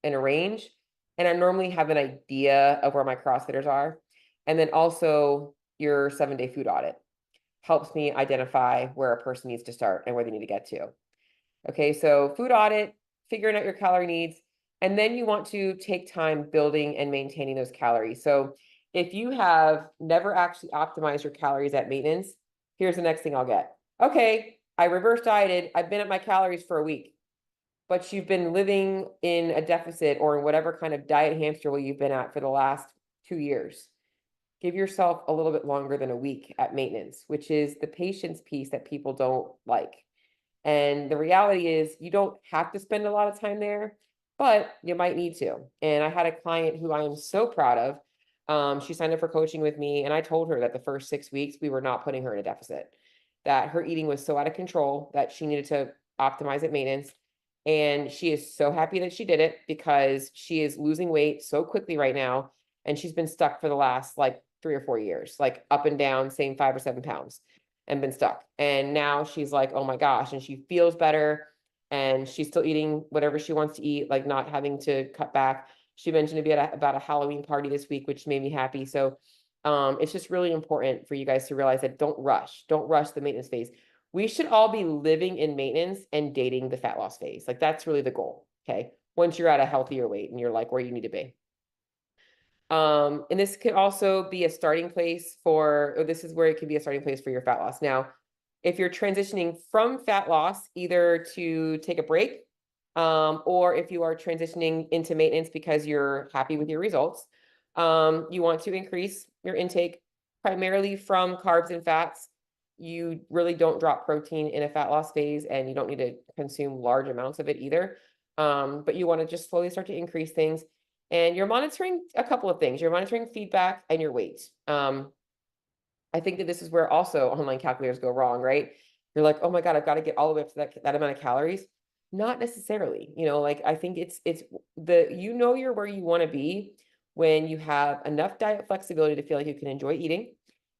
in a range. And I normally have an idea of where my CrossFitters are. And then also your 7-day food audit helps me identify where a person needs to start and where they need to get to. Okay, so food audit, figuring out your calorie needs, and then you want to take time building and maintaining those calories. So if you have never actually optimized your calories at maintenance, here's the next thing I'll get. Okay, I reverse dieted, I've been at my calories for a week, but you've been living in a deficit or in whatever kind of diet hamster wheel you've been at for the last 2 years. Give yourself a little bit longer than a week at maintenance, which is the patience piece that people don't like. And the reality is you don't have to spend a lot of time there, but you might need to. And I had a client who I am so proud of. She signed up for coaching with me, and I told her that the first 6 weeks, we were not putting her in a deficit, that her eating was so out of control that she needed to optimize at maintenance. And she is so happy that she did it because she is losing weight so quickly right now. And she's been stuck for the last like 3 or 4 years, like up and down, same 5 or 7 pounds, and been stuck. And now she's like, oh my gosh, and she feels better. and she's still eating whatever she wants to eat, like not having to cut back. She mentioned to be at about a Halloween party this week, which made me happy. So it's just really important for you guys to realize that don't rush the maintenance phase. We should all be living in maintenance and dating the fat loss phase. Like that's really the goal. Okay. Once you're at a healthier weight and you're like where you need to be. And this could also be a starting place for, or this is where it can be a starting place for your fat loss. Now, if you're transitioning from fat loss, either to take a break, or if you are transitioning into maintenance because you're happy with your results, you want to increase your intake primarily from carbs and fats. You really don't drop protein in a fat loss phase, and you don't need to consume large amounts of it either. But you want to just slowly start to increase things. And you're monitoring a couple of things. You're monitoring feedback and your weight. I think that this is where also online calculators go wrong, right? You're like, oh my God, I've got to get all the way up to that amount of calories. Not necessarily, like I think it's you're where you want to be when you have enough diet flexibility to feel like you can enjoy eating,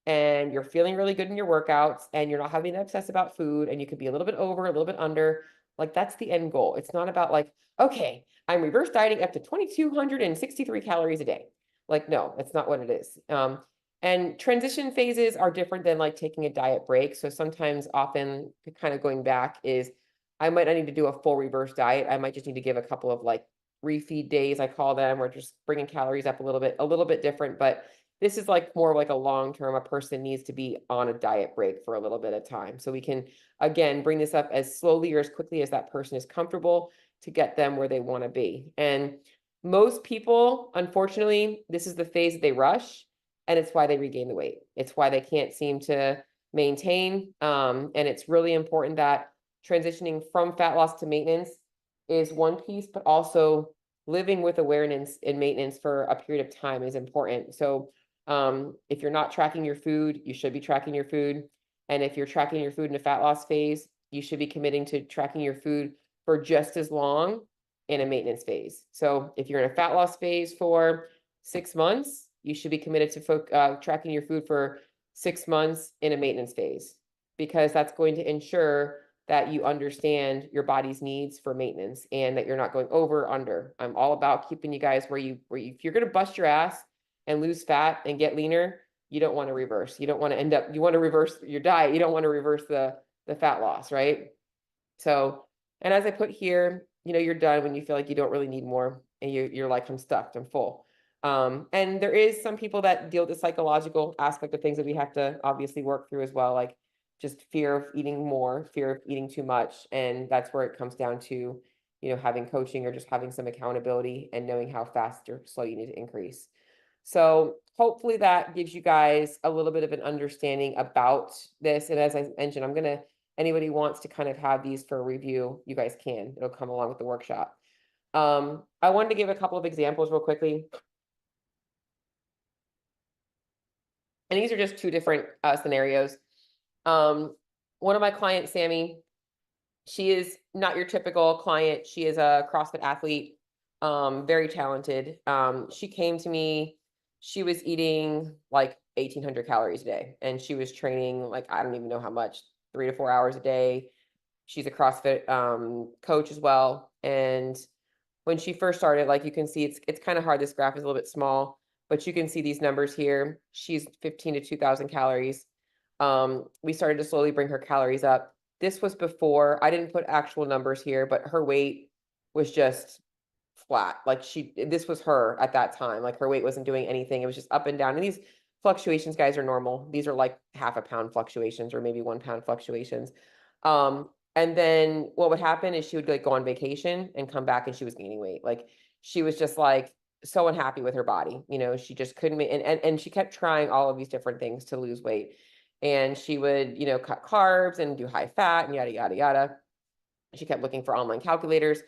and you're feeling really good in your workouts, and you're not having to obsess about food, and you could be a little bit over, a little bit under. Like that's the end goal. It's not about like, okay, I'm reverse dieting up to 2,263 calories a day. Like, no, that's not what it is. And transition phases are different than like taking a diet break. So sometimes, often, kind of going back is, I might not need to do a full reverse diet. I might just need to give a couple of like refeed days, I call them, or just bringing calories up a little bit different. But this is like more like a long-term, a person needs to be on a diet break for a little bit of time. So we can, again, bring this up as slowly or as quickly as that person is comfortable to get them where they want to be. And most people, unfortunately, this is the phase that they rush, and it's why they regain the weight. It's why they can't seem to maintain. And it's really important that transitioning from fat loss to maintenance is one piece, but also living with awareness and maintenance for a period of time is important. So if you're not tracking your food, you should be tracking your food. And if you're tracking your food in a fat loss phase, you should be committing to tracking your food for just as long in a maintenance phase. So if you're in a fat loss phase for 6 months, you should be committed to tracking your food for 6 months in a maintenance phase, because that's going to ensure that you understand your body's needs for maintenance and that you're not going over or under. I'm all about keeping you guys where if you're going to bust your ass and lose fat and get leaner, you don't want to reverse. You don't want to end up, you want to reverse your diet. You don't want to reverse the fat loss, right? So, and as I put here, you're done when you feel like you don't really need more, and you're like, I'm stuffed, I'm full. And there is some people that deal with the psychological aspect of things that we have to obviously work through as well, like just fear of eating more, fear of eating too much. And that's where it comes down to, having coaching or just having some accountability and knowing how fast or slow you need to increase. So hopefully that gives you guys a little bit of an understanding about this. And as I mentioned, anybody wants to kind of have these for a review, you guys can. It'll come along with the workshop. I wanted to give a couple of examples real quickly. And these are just two different scenarios. One of my clients, Sammy, she is not your typical client. She is a CrossFit athlete, very talented. She came to me, she was eating like 1,800 calories a day, and she was training like, I don't even know how much, 3 to 4 hours a day. She's a CrossFit coach as well. And when she first started, like you can see, it's kind of hard. This graph is a little bit small, but you can see these numbers here. She's 15 to 2,000 calories. We started to slowly bring her calories up. This was before, I didn't put actual numbers here, but her weight was just flat. Like this was her at that time. Like her weight wasn't doing anything. It was just up and down. And these fluctuations, guys, are normal. These are like half a pound fluctuations or maybe 1 pound fluctuations. And then what would happen is she would like go on vacation and come back and she was gaining weight. Like she was just like so unhappy with her body. She just couldn't, and she kept trying all of these different things to lose weight. And she would, cut carbs and do high fat and yada, yada, yada. She kept looking for online calculators.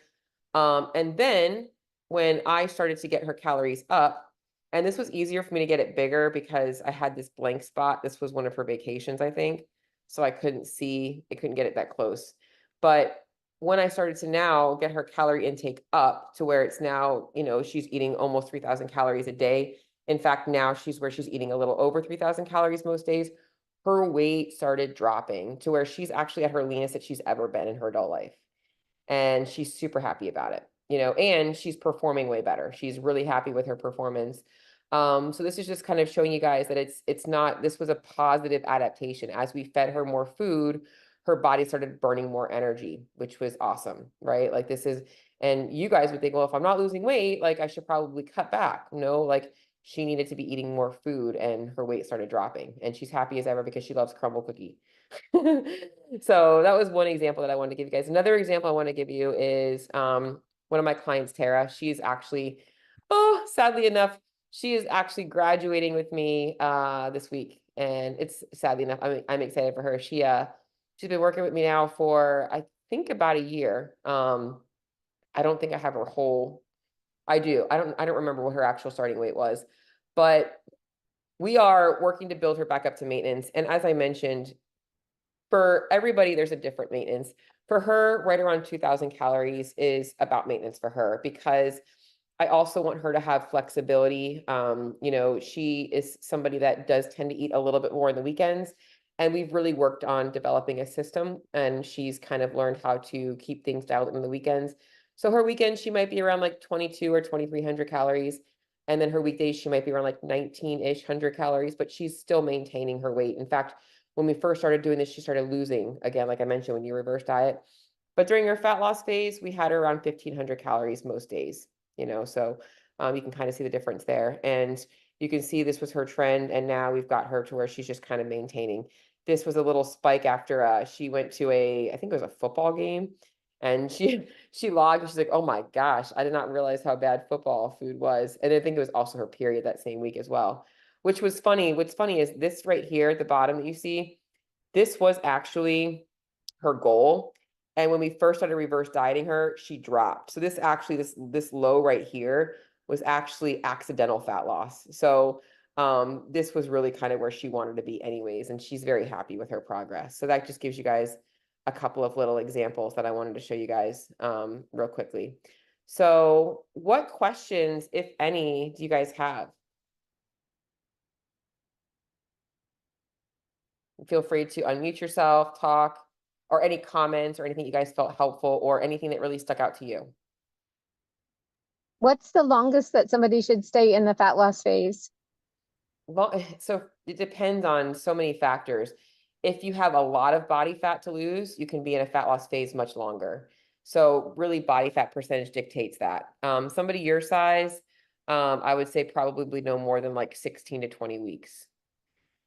And then when I started to get her calories up, and this was easier for me to get it bigger because I had this blank spot. This was one of her vacations, I think. So I couldn't get it that close. But when I started to now get her calorie intake up to where it's now, she's eating almost 3,000 calories a day. In fact, now she's eating a little over 3,000 calories most days. Her weight started dropping to where she's actually at her leanest that she's ever been in her adult life. and she's super happy about it, and she's performing way better. She's really happy with her performance. So this is just kind of showing you guys that it's not, this was a positive adaptation. As we fed her more food, her body started burning more energy, which was awesome, right? Like this is, and you guys would think, well, if I'm not losing weight, like I should probably cut back. No, like she needed to be eating more food and her weight started dropping. And she's happy as ever because she loves crumble cookie. So that was one example that I wanted to give you guys. Another example I want to give you is one of my clients, Tara. She's actually, oh, sadly enough, she is actually graduating with me this week. And it's sadly enough, I'm excited for her. She's been working with me now for I think about a year. I don't think I have her whole. I do. I don't remember what her actual starting weight was, but we are working to build her back up to maintenance. And as I mentioned, for everybody, there's a different maintenance. For her, right around 2,000 calories is about maintenance for her, because I also want her to have flexibility. She is somebody that does tend to eat a little bit more in the weekends. And we've really worked on developing a system, and she's kind of learned how to keep things dialed in the weekends. So her weekends, she might be around like 22 or 2,300 calories. And then her weekdays, she might be around like 19-ish hundred calories, but she's still maintaining her weight. In fact, when we first started doing this, she started losing again, like I mentioned, when you reverse diet. But during her fat loss phase, we had her around 1,500 calories most days, so you can kind of see the difference there. And you can see this was her trend. And now we've got her to where she's just kind of maintaining. This was a little spike after she went to I think it was a football game. And she logged and she's like, oh my gosh, I did not realize how bad football food was. And I think it was also her period that same week as well, which was funny. What's funny is this right here at the bottom that you see, this was actually her goal. And when we first started reverse dieting her, she dropped. So this actually, this low right here was actually accidental fat loss. So this was really kind of where she wanted to be anyways. And she's very happy with her progress. So that just gives you guys a couple of little examples that I wanted to show you guys real quickly. So what questions, if any, do you guys have? Feel free to unmute yourself, talk, or any comments or anything you guys felt helpful or anything that really stuck out to you. What's the longest that somebody should stay in the fat loss phase? Well, so it depends on so many factors. If you have a lot of body fat to lose, you can be in a fat loss phase much longer. So really body fat percentage dictates that. Somebody your size, I would say probably no more than like 16 to 20 weeks.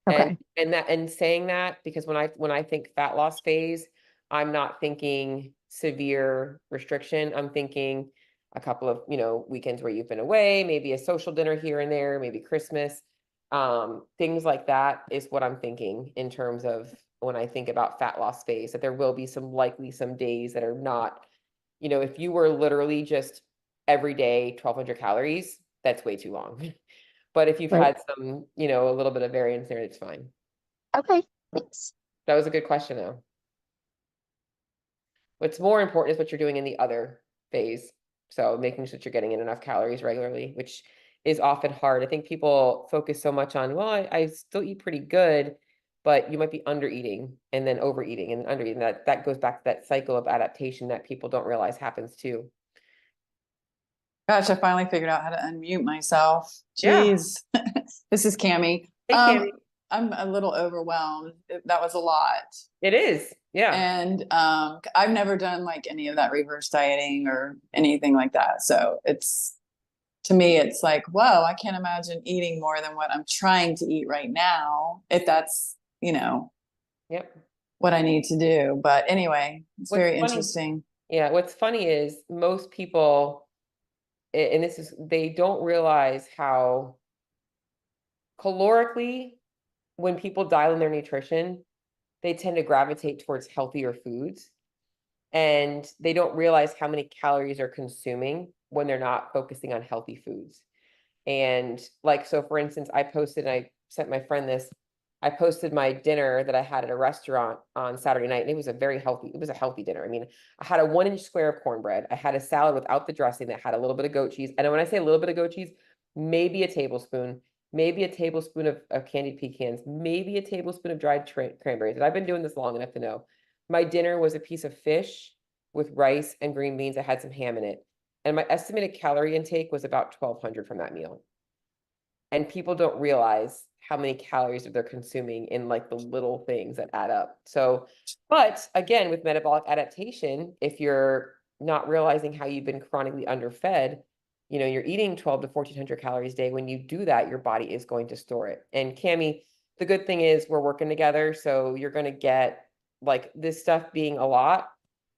Okay. And saying that, because when I think fat loss phase, I'm not thinking severe restriction. I'm thinking a couple of, weekends where you've been away, maybe a social dinner here and there, maybe Christmas. Things like that is what I'm thinking in terms of when I think about fat loss phase, that there will be some days that are not, if you were literally just every day 1,200 calories, that's way too long. But if you've Right. had some, a little bit of variance there, it's fine. Okay. Thanks. That was a good question, though. What's more important is what you're doing in the other phase. So making sure that you're getting in enough calories regularly, which is often hard. I think people focus so much on, well, I still eat pretty good, but you might be under eating and then overeating and under eating. That goes back to that cycle of adaptation that people don't realize happens too. Gosh, I finally figured out how to unmute myself. Yeah. Jeez. This is Cammie. Hey, Cammie. I'm a little overwhelmed. That was a lot. It is. Yeah. And I've never done like any of that reverse dieting or anything like that. So to me, it's like, whoa, I can't imagine eating more than what I'm trying to eat right now, if that's, Yep. what I need to do. But anyway, it's very interesting. Yeah. What's funny is most people, and they don't realize how calorically, when people dial in their nutrition, they tend to gravitate towards healthier foods. And they don't realize how many calories they're consuming when they're not focusing on healthy foods. And like, so for instance, I sent my friend this, I posted my dinner that I had at a restaurant on Saturday night, and it was a healthy dinner. I mean, I had a 1-inch square of cornbread. I had a salad without the dressing that had a little bit of goat cheese. And when I say a little bit of goat cheese, maybe a tablespoon of candied pecans, maybe a tablespoon of dried cranberries. And I've been doing this long enough to know. My dinner was a piece of fish with rice and green beans. I had some ham in it. And my estimated calorie intake was about 1,200 from that meal. And people don't realize how many calories that they're consuming in like the little things that add up. So, but again, with metabolic adaptation, if you're not realizing how you've been chronically underfed, you know, you're eating 12 to 1,400 calories a day. When you do that, your body is going to store it. And Cami, the good thing is we're working together. So you're going to get like this stuff being a lot.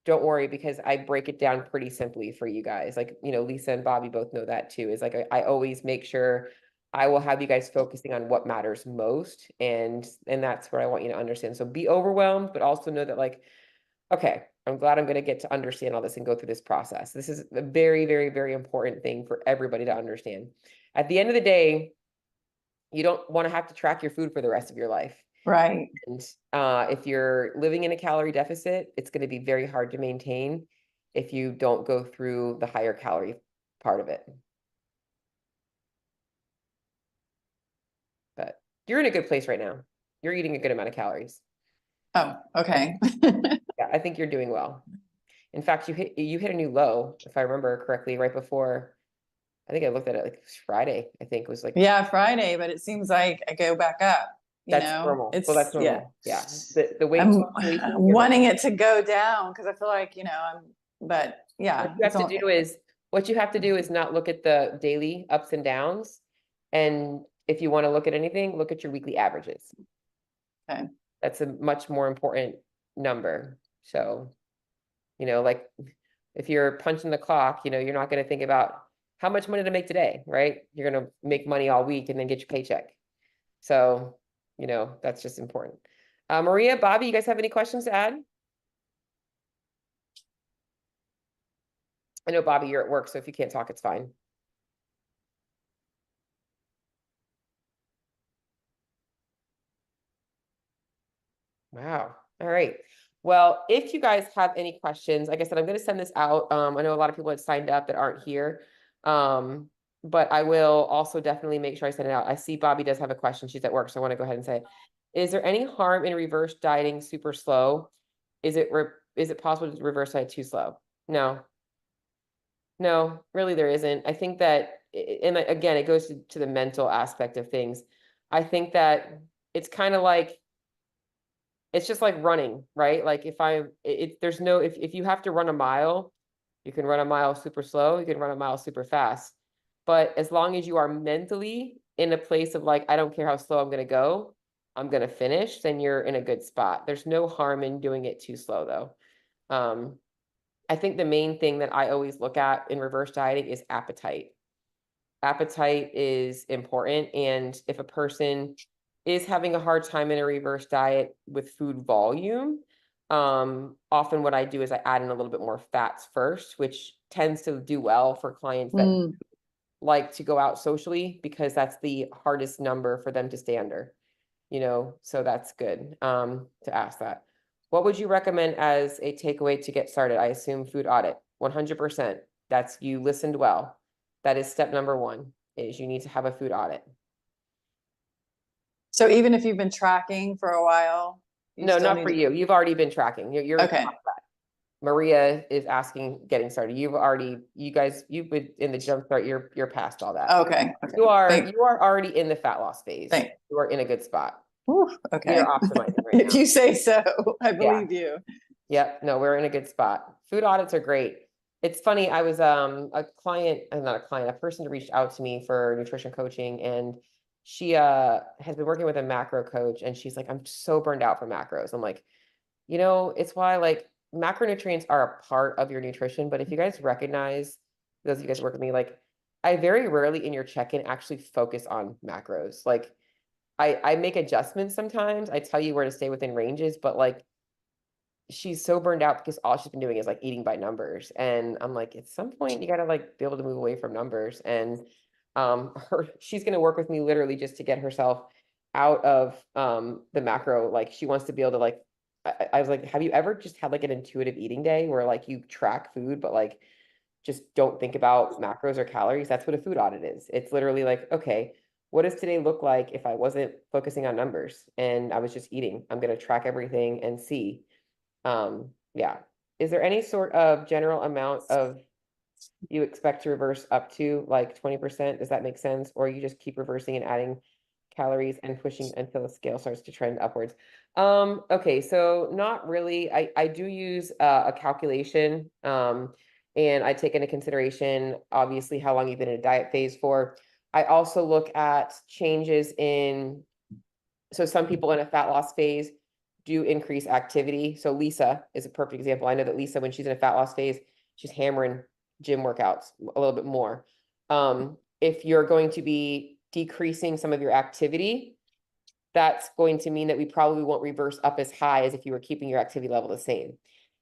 Don't worry, because I break it down pretty simply for you guys. Like, you know, Lisa and Bobby both know that too, is like, I always make sure I will have you guys focusing on what matters most. And that's what I want you to understand. So be overwhelmed, but also know that like, okay, I'm glad I'm going to get to understand all this and go through this process. This is a very, very, very important thing for everybody to understand. At the end of the day, you don't want to have to track your food for the rest of your life. Right. And if you're living in a calorie deficit, it's going to be very hard to maintain if you don't go through the higher calorie part of it. But you're in a good place right now. You're eating a good amount of calories. Oh, okay. Yeah, I think you're doing well. In fact, you hit a new low, if I remember correctly, right before. I think I looked at it like it was Friday. I think it was like Yeah, Friday, but it seems like I go back up. You that's know, normal. it's Well, that's yeah. normal. Yeah. The weight I'm fluctuations, you're wanting it to go down because I feel like, you know, but yeah, what you have to do is not look at the daily ups and downs. And if you want to look at anything, look at your weekly averages. Okay. That's a much more important number. So, you know, like if you're punching the clock, you know, you're not going to think about how much money to make today, right? You're going to make money all week and then get your paycheck. So, you know, that's just important. Maria, Bobby, you guys have any questions to add? I know, Bobby, you're at work, so if you can't talk, it's fine. Wow. All right. Well, if you guys have any questions, like I said, I'm going to send this out. I know a lot of people had signed up that aren't here. But I will also definitely make sure I send it out. I see Bobby does have a question. She's at work, so I want to go ahead and say, is there any harm in reverse dieting super slow? Is it possible to reverse diet too slow? No. No, really there isn't. I think that, and again, it goes to the mental aspect of things. I think that it's kind of like, it's just like running, right? Like if you have to run a mile, you can run a mile super slow, you can run a mile super fast. But as long as you are mentally in a place of like, I don't care how slow I'm going to go, I'm going to finish, then you're in a good spot. There's no harm in doing it too slow though. I think the main thing that I always look at in reverse dieting is appetite. Appetite is important. And if a person is having a hard time in a reverse diet with food volume, often what I do is I add in a little bit more fats first, which tends to do well for clients that like to go out socially, because that's the hardest number for them to stay under, you know, so that's good to ask that. What would you recommend as a takeaway to get started? I assume food audit, 100%. That's, you listened well. That is step number one, is you need to have a food audit. So even if you've been tracking for a while, No, not for you. You've already been tracking. You're okay. Maria is asking, getting started. You've been in the jump start. You're past all that. Okay. You are already in the fat loss phase. Thanks. You are in a good spot. Ooh, okay. You're optimizing right If now. you say so, I believe you. Yep. No, we're in a good spot. Food audits are great. It's funny. I was a client, not a client, a person reached out to me for nutrition coaching, and she has been working with a macro coach, and she's like, I'm so burned out from macros. I'm like, you know, it's why like macronutrients are a part of your nutrition, but if you guys recognize, those of you guys who work with me, like I very rarely in your check-in actually focus on macros. Like I make adjustments sometimes. I tell you where to stay within ranges, but like she's so burned out because all she's been doing is like eating by numbers. And I'm like, at some point you gotta like be able to move away from numbers. And she's gonna work with me literally just to get herself out of the macro. Like she wants to be able to like, I was like, have you ever just had like an intuitive eating day where like you track food, but like just don't think about macros or calories? That's what a food audit is. It's literally like, okay, what does today look like if I wasn't focusing on numbers and I was just eating? I'm going to track everything and see. Yeah. is there any sort of general amount of you expect to reverse up to, like 20%? Does that make sense? Or you just keep reversing and adding calories and pushing until the scale starts to trend upwards? Okay, so not really. I do use a calculation, and I take into consideration obviously how long you've been in a diet phase for. I also look at changes in, so some people in a fat loss phase do increase activity. So Lisa is a perfect example. I know that Lisa, when she's in a fat loss phase, she's hammering gym workouts a little bit more. If you're going to be decreasing some of your activity, that's going to mean that we probably won't reverse up as high as if you were keeping your activity level the same.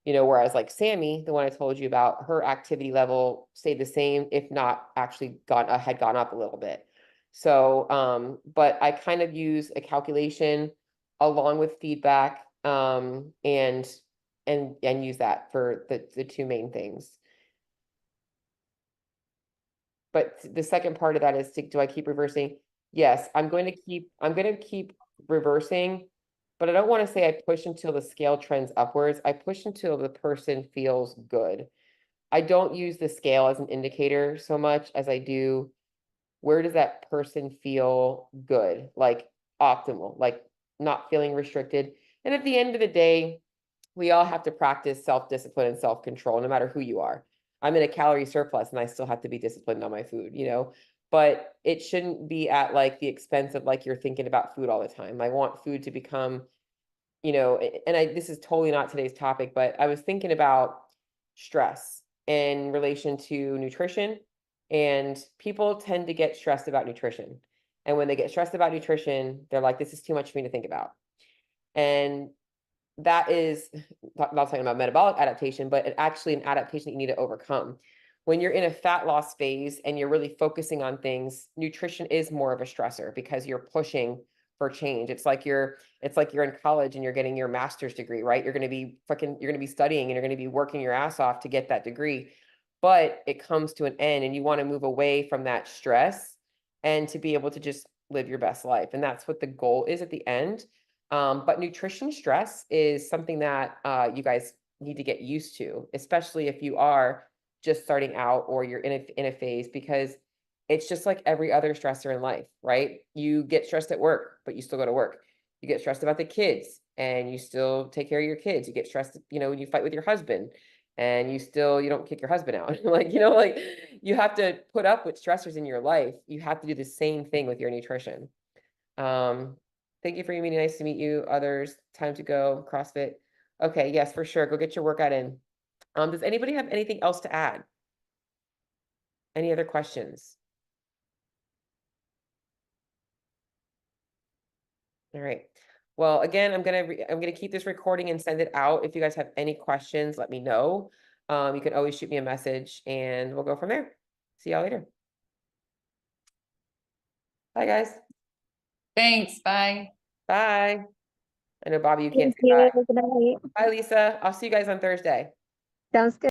You know, whereas like Sammy, the one I told you about, her activity level stayed the same, if not actually had gone up a little bit. So, but I kind of use a calculation along with feedback, and use that for the two main things. But the second part of that is, do I keep reversing? Yes, I'm going to keep reversing, but I don't want to say I push until the scale trends upwards. I push until the person feels good. I don't use the scale as an indicator so much as I do, where does that person feel good, like optimal, like not feeling restricted. And at the end of the day, we all have to practice self-discipline and self-control, no matter who you are. I'm in a calorie surplus and I still have to be disciplined on my food, you know, but it shouldn't be at like the expense of like you're thinking about food all the time. I want food to become, you know, and this is totally not today's topic, but I was thinking about stress in relation to nutrition, and people tend to get stressed about nutrition. And when they get stressed about nutrition, they're like, this is too much for me to think about. And that is not talking about metabolic adaptation, but actually an adaptation that you need to overcome. When you're in a fat loss phase and you're really focusing on things, nutrition is more of a stressor because you're pushing for change. It's like you're in college and you're getting your master's degree, right? You're going to be studying and you're going to be working your ass off to get that degree. But it comes to an end and you want to move away from that stress and to be able to just live your best life. And that's what the goal is at the end. But nutrition stress is something that you guys need to get used to, especially if you are just starting out or you're in a phase, because it's just like every other stressor in life, right? You get stressed at work, but you still go to work. You get stressed about the kids and you still take care of your kids. You get stressed, you know, when you fight with your husband and you don't kick your husband out. Like, you know, like you have to put up with stressors in your life. You have to do the same thing with your nutrition. Thank you for your meeting. Nice to meet you. Others, time to go. CrossFit. Okay, yes, for sure. Go get your workout in. Does anybody have anything else to add? Any other questions? All right. Well, again, I'm gonna keep this recording and send it out. If you guys have any questions, let me know. You can always shoot me a message and we'll go from there. See y'all later. Bye, guys. Thanks. Bye. Bye. I know, Bobby, you can't Thank say you. bye. Good night. Bye, Lisa. I'll see you guys on Thursday. Sounds good.